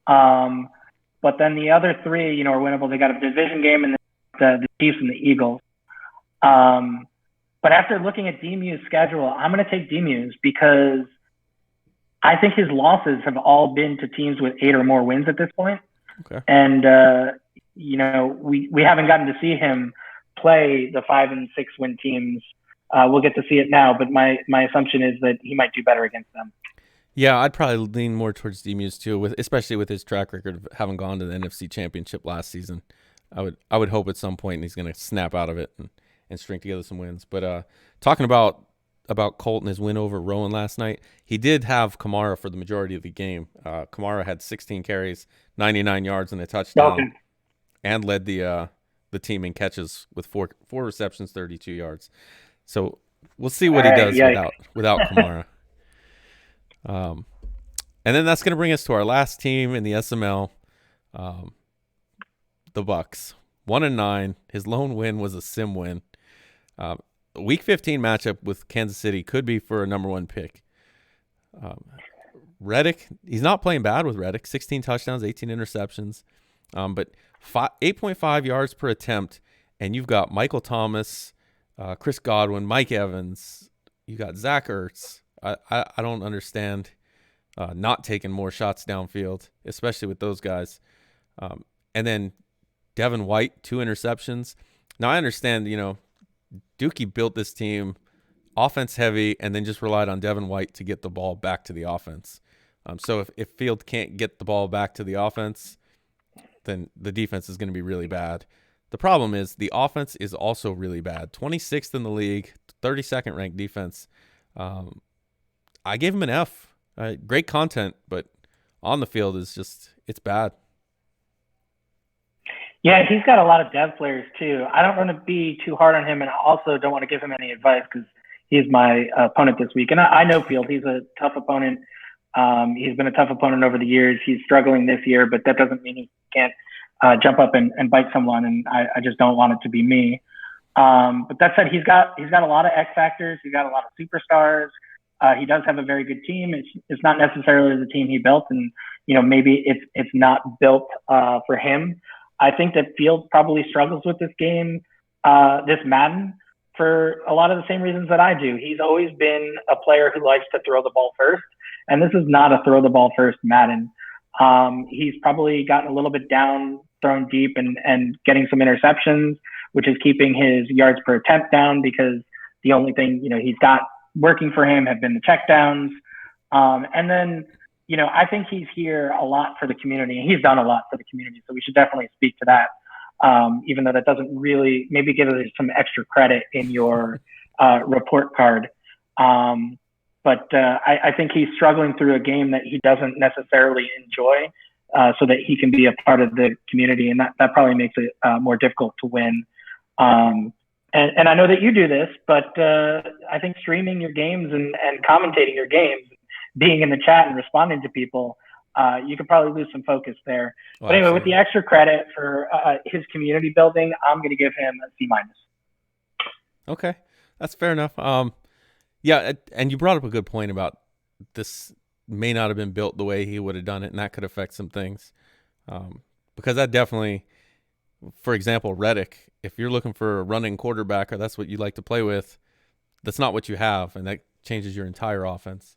[SPEAKER 3] But then the other three, are winnable. They got a division game and the Chiefs and the Eagles. But after looking at DMU's schedule, I'm going to take DMU's because I think his losses have all been to teams with 8 or more wins at this point.
[SPEAKER 2] Okay.
[SPEAKER 3] And, we haven't gotten to see him play the 5 and 6 win teams. We'll get to see it now, but my assumption is that he might do better against them.
[SPEAKER 2] Yeah, I'd probably lean more towards DMU's too, especially with his track record of having gone to the NFC Championship last season. I would hope at some point he's going to snap out of it and string together some wins. But talking about Colt and his win over Rowan last night, he did have Kamara for the majority of the game. Kamara had 16 carries, 99 yards, and a touchdown, and led the team in catches with four receptions, 32 yards. So we'll see what he does without Kamara. And then that's going to bring us to our last team in the SML, the Bucks. 1-9. His lone win was a sim win. Week 15 matchup with Kansas City could be for a number 1 pick. Reddick, he's not playing bad with Reddick. 16 touchdowns, 18 interceptions, but 8.5 yards per attempt. And you've got Michael Thomas, Chris Godwin, Mike Evans. You got Zach Ertz. I don't understand not taking more shots downfield, especially with those guys. And then Devin White, 2 interceptions. Now I understand, Dookie built this team offense heavy and then just relied on Devin White to get the ball back to the offense. So if Field can't get the ball back to the offense, then the defense is going to be really bad. The problem is the offense is also really bad. 26th in the league, 32nd ranked defense. I gave him an F. Great content, but on the field it's bad.
[SPEAKER 3] Yeah, he's got a lot of dev players too. I don't want to be too hard on him, and I also don't want to give him any advice because he's my opponent this week. And I know Field. He's a tough opponent. He's been a tough opponent over the years. He's struggling this year, but that doesn't mean he can't jump up and bite someone. And I just don't want it to be me. But that said, he's got a lot of X factors. He's got a lot of superstars. He does have a very good team. It's not necessarily the team he built, and maybe it's not built for him. I think that Fields probably struggles with this game, this Madden, for a lot of the same reasons that I do. He's always been a player who likes to throw the ball first, and this is not a throw the ball first Madden. He's probably gotten a little bit down, thrown deep, and getting some interceptions, which is keeping his yards per attempt down because the only thing he's got working for him have been the checkdowns. And then I think he's here a lot for the community, and he's done a lot for the community. So we should definitely speak to that, even though that doesn't really maybe give it some extra credit in your report card. But I think he's struggling through a game that he doesn't necessarily enjoy. so that he can be a part of the community, and that probably makes it more difficult to win. And I know that you do this, but I think streaming your games and commentating your games, being in the chat and responding to people, you could probably lose some focus there. But anyway, with the extra credit for his community building, I'm going to give him a C-.
[SPEAKER 2] Okay, that's fair enough. Yeah, and you brought up a good point about this may not have been built the way he would have done it, and that could affect some things. Because that definitely, for example, Reddick, if you're looking for a running quarterback or that's what you like to play with, that's not what you have, and that changes your entire offense.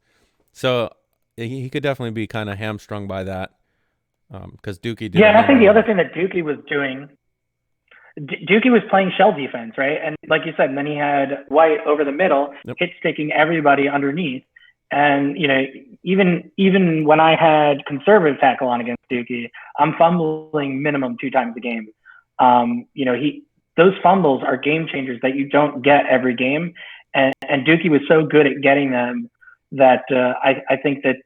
[SPEAKER 2] So he could definitely be kind of hamstrung by that because Dookie did.
[SPEAKER 3] Yeah, and I think the other thing that Dookie was doing, Dookie was playing shell defense, right? And like you said, and then he had White over the middle, hit sticking everybody underneath. And, you know, even when I had conservative tackle on against Dookie, I'm fumbling minimum 2 times a game. You know, those fumbles are game changers that you don't get every game. And Dookie was so good at getting them that I think that,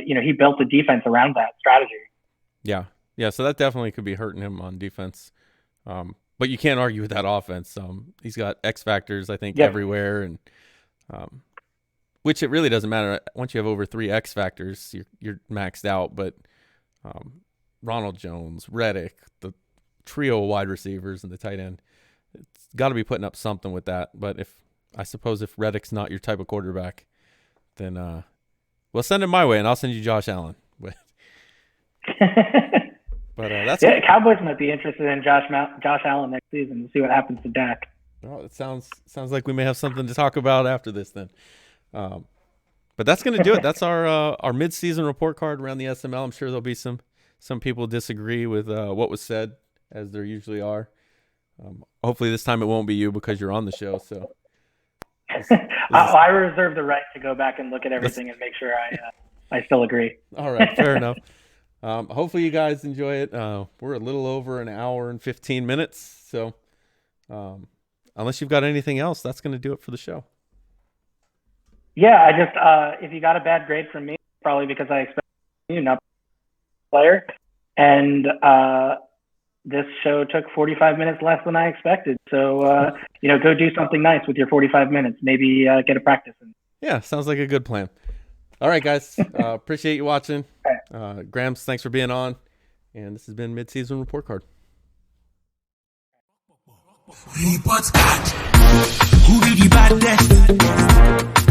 [SPEAKER 3] you know, he built the defense around that strategy. Yeah.
[SPEAKER 2] Yeah. So that definitely could be hurting him on defense. But you can't argue with that offense. He's got X factors, I think, everywhere. And which it really doesn't matter. Once you have over 3 X factors, you're maxed out. But Ronald Jones, Reddick, the trio of wide receivers and the tight end, it's got to be putting up something with that. But I suppose if Reddick's not your type of quarterback, then well, send him my way, and I'll send you Josh Allen. But that's
[SPEAKER 3] Cowboys might be interested in Josh Allen next season to see what happens to Dak.
[SPEAKER 2] Oh, it sounds like we may have something to talk about after this then. But that's going to do it. That's our mid-season report card around the SML. I'm sure there'll be some people disagree with what was said, as there usually are. Hopefully this time it won't be you because you're on the show. So
[SPEAKER 3] I reserve the right to go back and look at everything and make sure I still agree.
[SPEAKER 2] All right, fair enough. Hopefully you guys enjoy it. We're a little over an hour and 15 minutes. So unless you've got anything else, that's going to do it for the show.
[SPEAKER 3] Yeah, I just if you got a bad grade from me, probably because I expect you not player, and this show took 45 minutes less than I expected. So you know, go do something nice with your 45 minutes. Maybe get a practice in.
[SPEAKER 2] Yeah, sounds like a good plan. All right, guys, appreciate you watching. Grams, thanks for being on, and this has been Mid-Season Report Card.
[SPEAKER 1] Report card. Who be the baddest?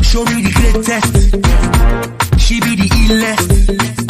[SPEAKER 1] Show me the greatest. She be the illest.